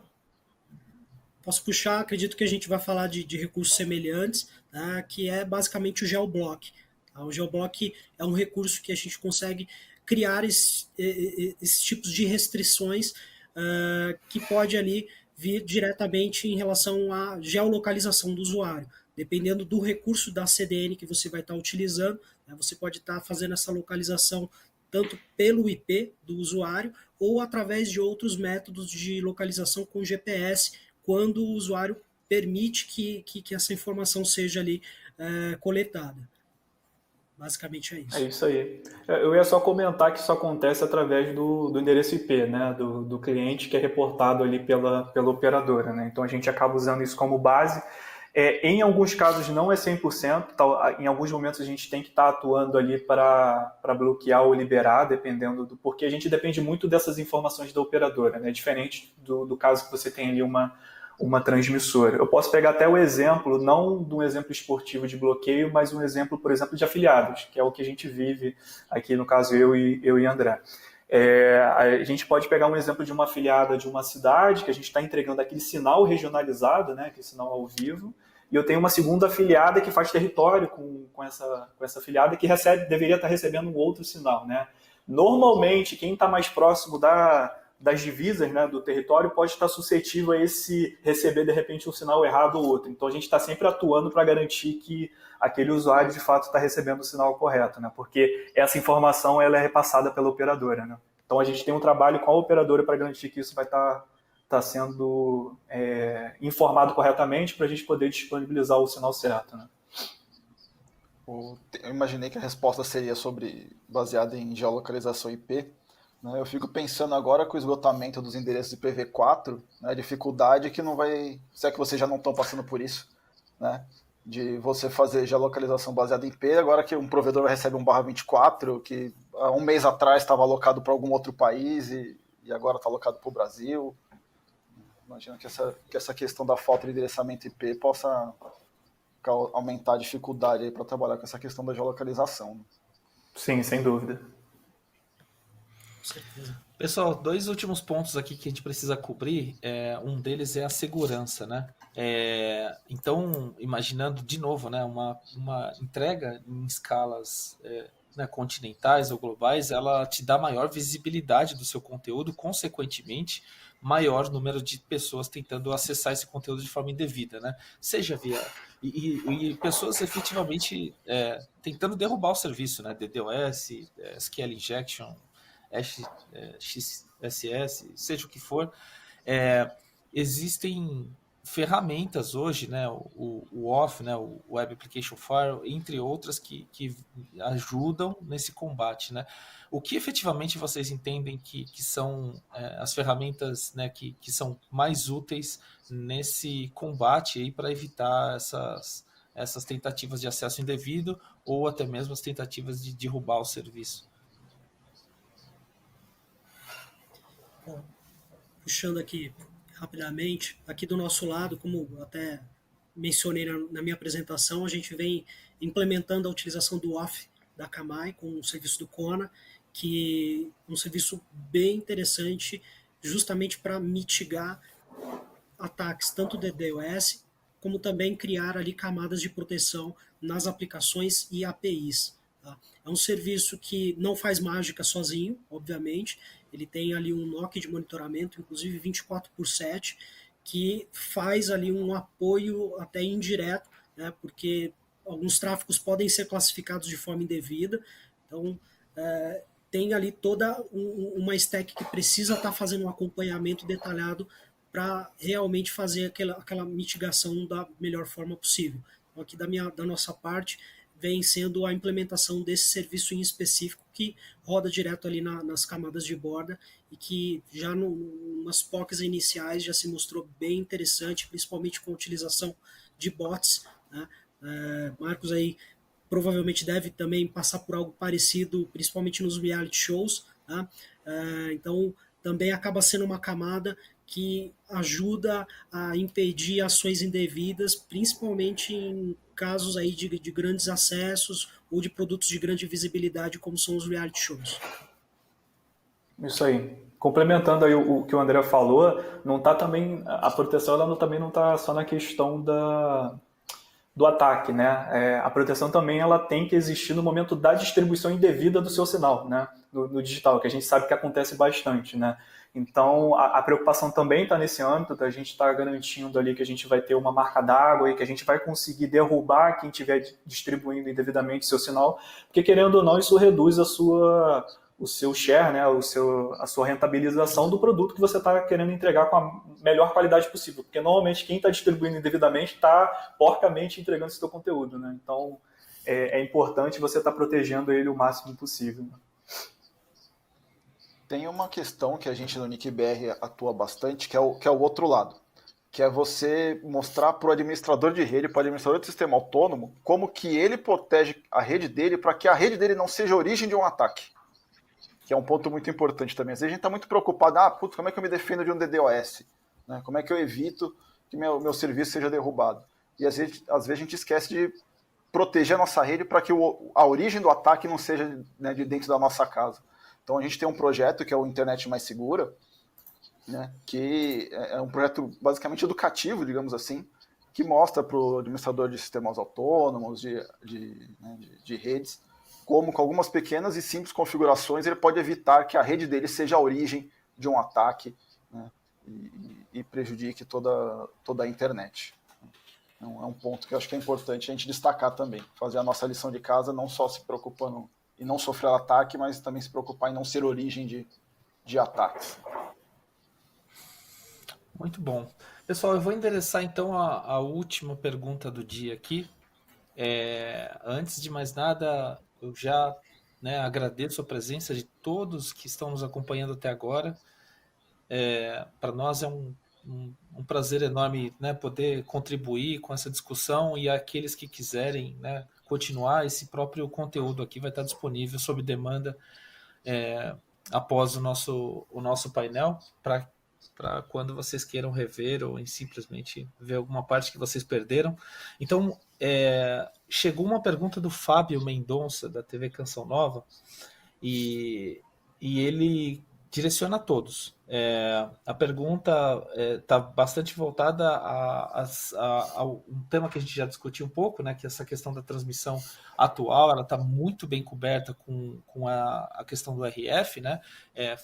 Posso puxar, acredito que a gente vai falar de recursos semelhantes, tá? Que é basicamente o GeoBlock. Tá? O GeoBlock é um recurso que a gente consegue criar esses tipos de restrições que pode ali vir diretamente em relação à geolocalização do usuário. Dependendo do recurso da CDN que você vai estar utilizando, né, você pode estar fazendo essa localização tanto pelo IP do usuário ou através de outros métodos de localização com GPS, quando o usuário permite que essa informação seja ali coletada. Basicamente é isso. É isso aí. Eu ia só comentar que isso acontece através do endereço IP, né, do cliente que é reportado ali pela operadora, né? Então a gente acaba usando isso como base. Em alguns casos não é 100%, em alguns momentos a gente tem que estar atuando ali para bloquear ou liberar, dependendo porque a gente depende muito dessas informações da operadora, né? Diferente do caso que você tem ali uma transmissora. Eu posso pegar até o exemplo, não de um exemplo esportivo de bloqueio, mas um exemplo, por exemplo, de afiliados, que é o que a gente vive aqui, no caso eu e André. A gente pode pegar um exemplo de uma afiliada de uma cidade, que a gente está entregando aquele sinal regionalizado, né, aquele sinal ao vivo, e eu tenho uma segunda afiliada que faz território com essa afiliada que deveria estar recebendo um outro sinal. Né? Normalmente, quem está mais próximo das divisas, né, do território pode estar suscetível a receber de repente um sinal errado ou outro. Então a gente está sempre atuando para garantir que aquele usuário de fato está recebendo o sinal correto, né, porque essa informação ela é repassada pela operadora. Né? Então a gente tem um trabalho com a operadora para garantir que isso vai estar sendo informado corretamente para a gente poder disponibilizar o sinal certo. Né? Eu imaginei que a resposta seria baseada em geolocalização IP. Eu fico pensando agora com o esgotamento dos endereços de IPv4, né, a dificuldade que não vai... Se é que vocês já não estão passando por isso, né, de você fazer geolocalização baseada em IP, agora que um provedor recebe um /24, que há um mês atrás estava alocado para algum outro país e agora está alocado para o Brasil. Imagino que essa questão da falta de endereçamento IP possa aumentar a dificuldade para trabalhar com essa questão da geolocalização. Sim, sem dúvida. Pessoal, 2 últimos pontos aqui que a gente precisa cobrir. Um deles é a segurança, né? Então, imaginando de novo, né, uma entrega em escalas né, continentais ou globais, ela te dá maior visibilidade do seu conteúdo, consequentemente, maior número de pessoas tentando acessar esse conteúdo de forma indevida, né? Seja via... E pessoas efetivamente tentando derrubar o serviço, né? DDoS, SQL injection, XSS, seja o que for, existem ferramentas hoje, né, o OAuth, né, o Web Application Firewall, entre outras que ajudam nesse combate. Né? O que efetivamente vocês entendem que são as ferramentas, né, que são mais úteis nesse combate para evitar essas tentativas de acesso indevido ou até mesmo as tentativas de derrubar o serviço? Bom, puxando aqui rapidamente, aqui do nosso lado, como até mencionei na minha apresentação, a gente vem implementando a utilização do OAuth da Akamai com o serviço do Kona, que é um serviço bem interessante justamente para mitigar ataques tanto de DDoS como também criar ali camadas de proteção nas aplicações e APIs. Tá? É um serviço que não faz mágica sozinho, obviamente. Ele tem ali um NOC de monitoramento, inclusive 24/7, que faz ali um apoio até indireto, né, porque alguns tráfegos podem ser classificados de forma indevida. Então, tem ali toda uma stack que precisa estar fazendo um acompanhamento detalhado para realmente fazer aquela mitigação da melhor forma possível. Então, aqui da nossa parte, vem sendo a implementação desse serviço em específico que roda direto ali nas camadas de borda e que já nas POCs iniciais já se mostrou bem interessante, principalmente com a utilização de bots, né? Marcos aí provavelmente deve também passar por algo parecido, principalmente nos reality shows, tá? Então também acaba sendo uma camada que ajuda a impedir ações indevidas, principalmente em casos aí de grandes acessos ou de produtos de grande visibilidade, como são os reality shows. Isso aí. Complementando aí o que o André falou, não tá também, a proteção ela também não está só na questão do ataque, né? A proteção também ela tem que existir no momento da distribuição indevida do seu sinal, né? No digital, que a gente sabe que acontece bastante, né? Então, a preocupação também está nesse âmbito, da gente estar garantindo ali que a gente vai ter uma marca d'água e que a gente vai conseguir derrubar quem estiver distribuindo indevidamente seu sinal, porque querendo ou não, isso reduz o seu share, né, a sua rentabilização do produto que você está querendo entregar com a melhor qualidade possível, porque normalmente quem está distribuindo indevidamente está porcamente entregando esse seu conteúdo, né? Então é importante você estar protegendo ele o máximo possível. Tem uma questão que a gente no NickBR atua bastante, que é o outro lado, que é você mostrar para o administrador de rede, para o administrador de sistema autônomo, como que ele protege a rede dele para que a rede dele não seja a origem de um ataque. Que é um ponto muito importante também. Às vezes a gente está muito preocupado, como é que eu me defendo de um DDoS? Né? Como é que eu evito que meu serviço seja derrubado? E às vezes a gente esquece de proteger a nossa rede para que a origem do ataque não seja, né, de dentro da nossa casa. Então a gente tem um projeto que é o Internet Mais Segura, né, que é um projeto basicamente educativo, digamos assim, que mostra para o administrador de sistemas autônomos, de redes, como com algumas pequenas e simples configurações ele pode evitar que a rede dele seja a origem de um ataque, né, e prejudique toda a internet. Então, é um ponto que eu acho que é importante a gente destacar também, fazer a nossa lição de casa, não só se preocupando em não sofrer ataque, mas também se preocupar em não ser origem de ataques. Muito bom. Pessoal, eu vou endereçar então a última pergunta do dia aqui. Antes de mais nada, eu já, né, agradeço a presença de todos que estão nos acompanhando até agora. Para nós é um prazer enorme, né, poder contribuir com essa discussão, e aqueles que quiserem, né, continuar, esse próprio conteúdo aqui vai estar disponível sob demanda após o nosso painel, para quando vocês queiram rever ou simplesmente ver alguma parte que vocês perderam. Então, chegou uma pergunta do Fábio Mendonça, da TV Canção Nova, e ele direciona a todos. A pergunta está bastante voltada a um tema que a gente já discutiu um pouco, né, que é essa questão da transmissão atual, ela está muito bem coberta com a questão do RF, né?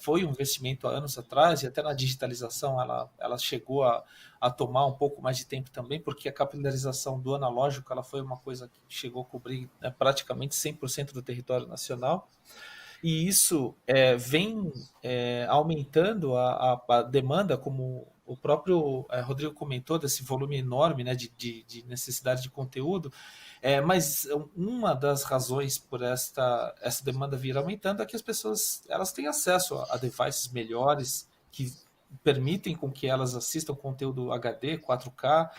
Foi um investimento há anos atrás, e até na digitalização ela chegou a tomar um pouco mais de tempo também, porque a capilarização do analógico ela foi uma coisa que chegou a cobrir, né, praticamente 100% do território nacional. E isso vem aumentando a demanda, como o próprio Rodrigo comentou, desse volume enorme, né, de necessidade de conteúdo. Mas uma das razões por essa demanda vir aumentando é que as pessoas elas têm acesso a devices melhores que permitem com que elas assistam conteúdo HD, 4K,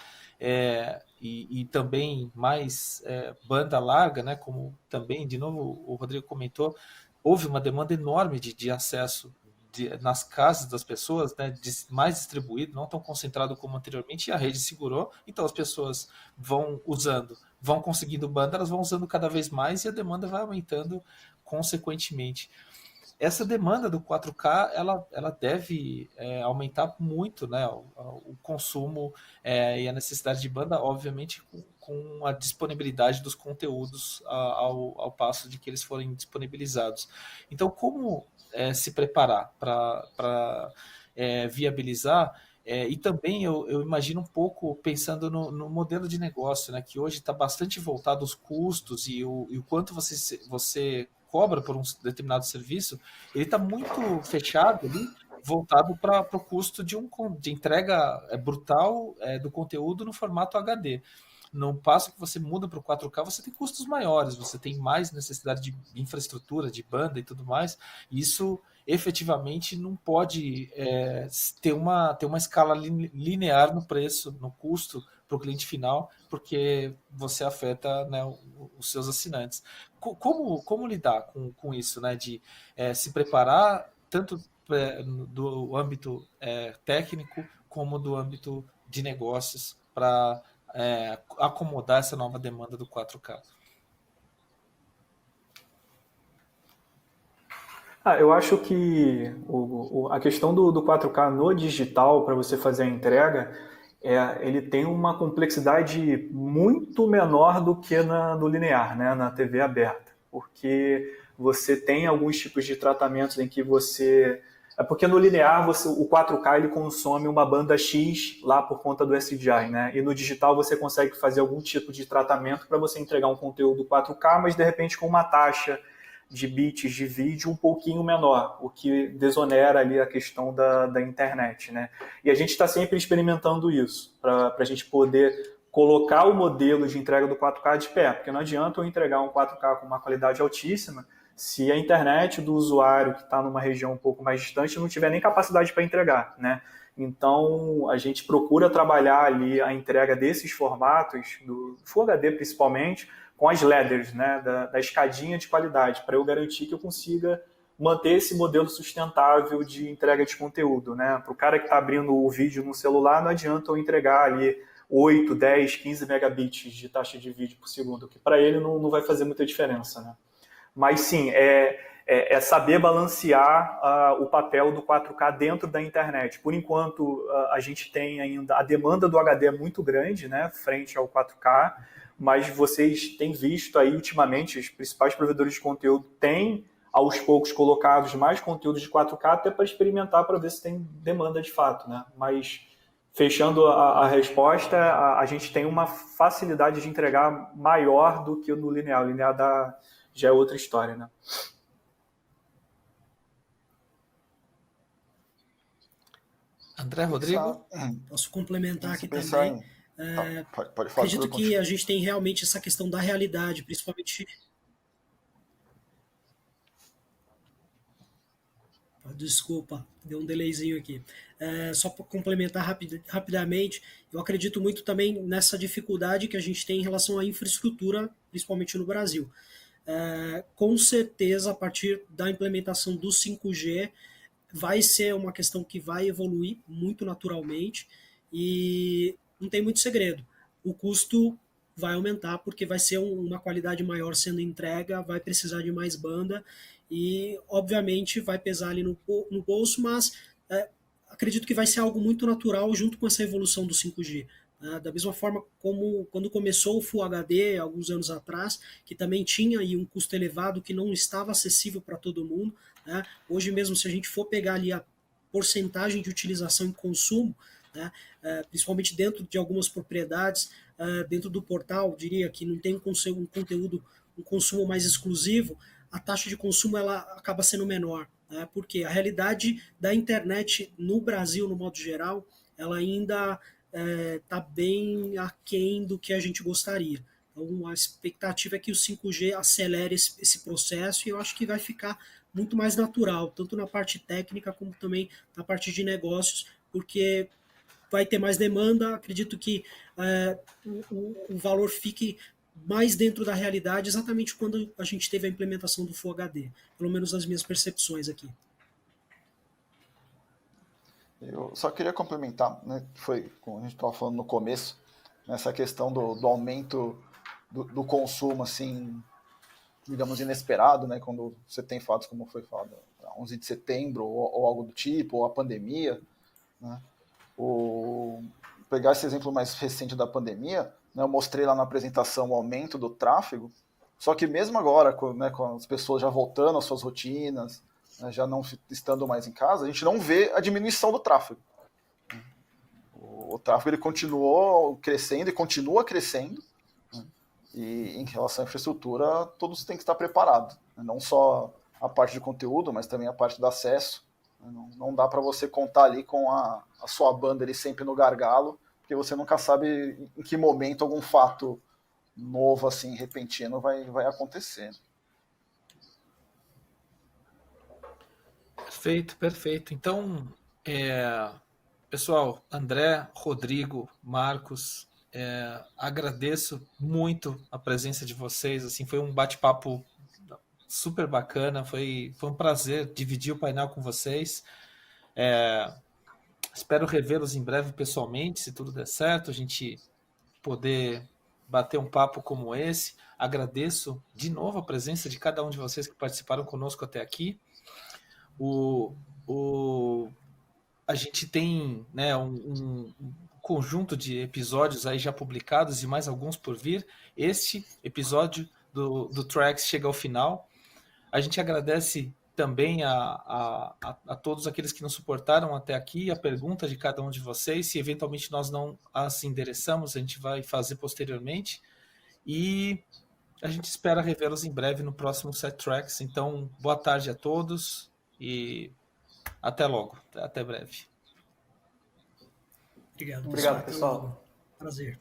e também mais banda larga, né, como também, de novo, o Rodrigo comentou, houve uma demanda enorme de acesso nas casas das pessoas, né, mais distribuído, não tão concentrado como anteriormente, e a rede segurou, então as pessoas vão conseguindo banda, elas vão usando cada vez mais e a demanda vai aumentando consequentemente. Essa demanda do 4K, ela deve aumentar muito, né, o consumo e a necessidade de banda, obviamente, com a disponibilidade dos conteúdos ao passo de que eles forem disponibilizados. Então, como se preparar para viabilizar? E também eu imagino um pouco pensando no modelo de negócio, né, que hoje está bastante voltado aos custos e o quanto você cobra por um determinado serviço, ele está muito fechado ali, voltado para o custo de entrega brutal do conteúdo no formato HD. no passo que você muda para o 4K, você tem custos maiores, você tem mais necessidade de infraestrutura, de banda e tudo mais, e isso efetivamente não pode ter uma escala linear no preço, no custo para o cliente final, porque você afeta, né, os seus assinantes. Como lidar com isso, né, de se preparar tanto do âmbito técnico como do âmbito de negócios para acomodar essa nova demanda do 4K? Eu acho que a questão do 4K no digital, para você fazer a entrega, ele tem uma complexidade muito menor do que no linear, né, na TV aberta, porque você tem alguns tipos de tratamentos em que você... porque no linear o 4K ele consome uma banda X lá por conta do SDI, né? E no digital você consegue fazer algum tipo de tratamento para você entregar um conteúdo 4K, mas de repente com uma taxa de bits de vídeo um pouquinho menor, o que desonera ali a questão da internet, né? E a gente está sempre experimentando isso, para a gente poder colocar o modelo de entrega do 4K de pé, porque não adianta eu entregar um 4K com uma qualidade altíssima se a internet do usuário que está numa região um pouco mais distante não tiver nem capacidade para entregar, né? Então, a gente procura trabalhar ali a entrega desses formatos, do Full HD principalmente, com as ladders, né, da escadinha de qualidade, para eu garantir que eu consiga manter esse modelo sustentável de entrega de conteúdo, né? Para o cara que está abrindo o vídeo no celular, não adianta eu entregar ali 8, 10, 15 megabits de taxa de vídeo por segundo, que para ele não vai fazer muita diferença, né? Mas sim, é saber balancear o papel do 4K dentro da internet. Por enquanto, a gente tem ainda... A demanda do HD é muito grande, né, frente ao 4K, mas vocês têm visto aí ultimamente, os principais provedores de conteúdo têm, aos poucos, colocados mais conteúdos de 4K até para experimentar, para ver se tem demanda de fato, né? Mas, fechando a resposta, a gente tem uma facilidade de entregar maior do que no linear. O linear já é outra história, né? André Rodrigo? Posso complementar aqui também. Pode falar. Acredito que a gente tem realmente essa questão da realidade, principalmente... Desculpa, deu um delayzinho aqui. Só para complementar rapidamente, eu acredito muito também nessa dificuldade que a gente tem em relação à infraestrutura, principalmente no Brasil. Com certeza, a partir da implementação do 5G, vai ser uma questão que vai evoluir muito naturalmente e não tem muito segredo. O custo vai aumentar porque vai ser uma qualidade maior sendo entrega, vai precisar de mais banda e, obviamente, vai pesar ali no bolso, mas acredito que vai ser algo muito natural junto com essa evolução do 5G. Da mesma forma como quando começou o Full HD, alguns anos atrás, que também tinha aí um custo elevado que não estava acessível para todo mundo, né? Hoje mesmo, se a gente for pegar ali a porcentagem de utilização e consumo, né, principalmente dentro de algumas propriedades, dentro do portal, diria que não tem um conteúdo, um consumo mais exclusivo, a taxa de consumo ela acaba sendo menor, né, porque a realidade da internet no Brasil, no modo geral, ela ainda está bem aquém do que a gente gostaria. Então, a expectativa é que o 5G acelere esse processo e eu acho que vai ficar muito mais natural, tanto na parte técnica como também na parte de negócios, porque vai ter mais demanda, acredito que o valor fique mais dentro da realidade exatamente quando a gente teve a implementação do Full HD, pelo menos as minhas percepções aqui. Eu só queria complementar, né, que foi, como a gente estava falando no começo, nessa questão do aumento do consumo, assim, digamos, inesperado, né, quando você tem fatos como foi falado, 11 de setembro, ou algo do tipo, ou a pandemia, né, pegar esse exemplo mais recente da pandemia, né, eu mostrei lá na apresentação o aumento do tráfego, só que mesmo agora, com as pessoas já voltando às suas rotinas, né, já não estando mais em casa, a gente não vê a diminuição do tráfego. O tráfego ele continuou crescendo e continua crescendo, né, e em relação à infraestrutura, todos têm que estar preparados, né, não só a parte de conteúdo, mas também a parte do acesso. Não dá para você contar ali com a sua banda ali sempre no gargalo, porque porque você nunca sabe em que momento algum fato novo, assim, repentino, vai acontecer. Perfeito, perfeito. Então, pessoal, André, Rodrigo, Marcos, agradeço muito a presença de vocês. Assim, foi um bate-papo super bacana, foi um prazer dividir o painel com vocês. Espero revê-los em breve pessoalmente, se tudo der certo, a gente poder bater um papo como esse. Agradeço de novo a presença de cada um de vocês que participaram conosco até aqui. A gente tem, né, um conjunto de episódios aí já publicados e mais alguns por vir. Este episódio do Tracks chega ao final. A gente agradece também a todos aqueles que nos suportaram até aqui, a pergunta de cada um de vocês. Se eventualmente nós não as endereçamos, a gente vai fazer posteriormente. E a gente espera revê-los em breve no próximo Set Tracks. Então, boa tarde a todos e até logo, até breve. Obrigado, Obrigado, pessoal. pessoal. Prazer.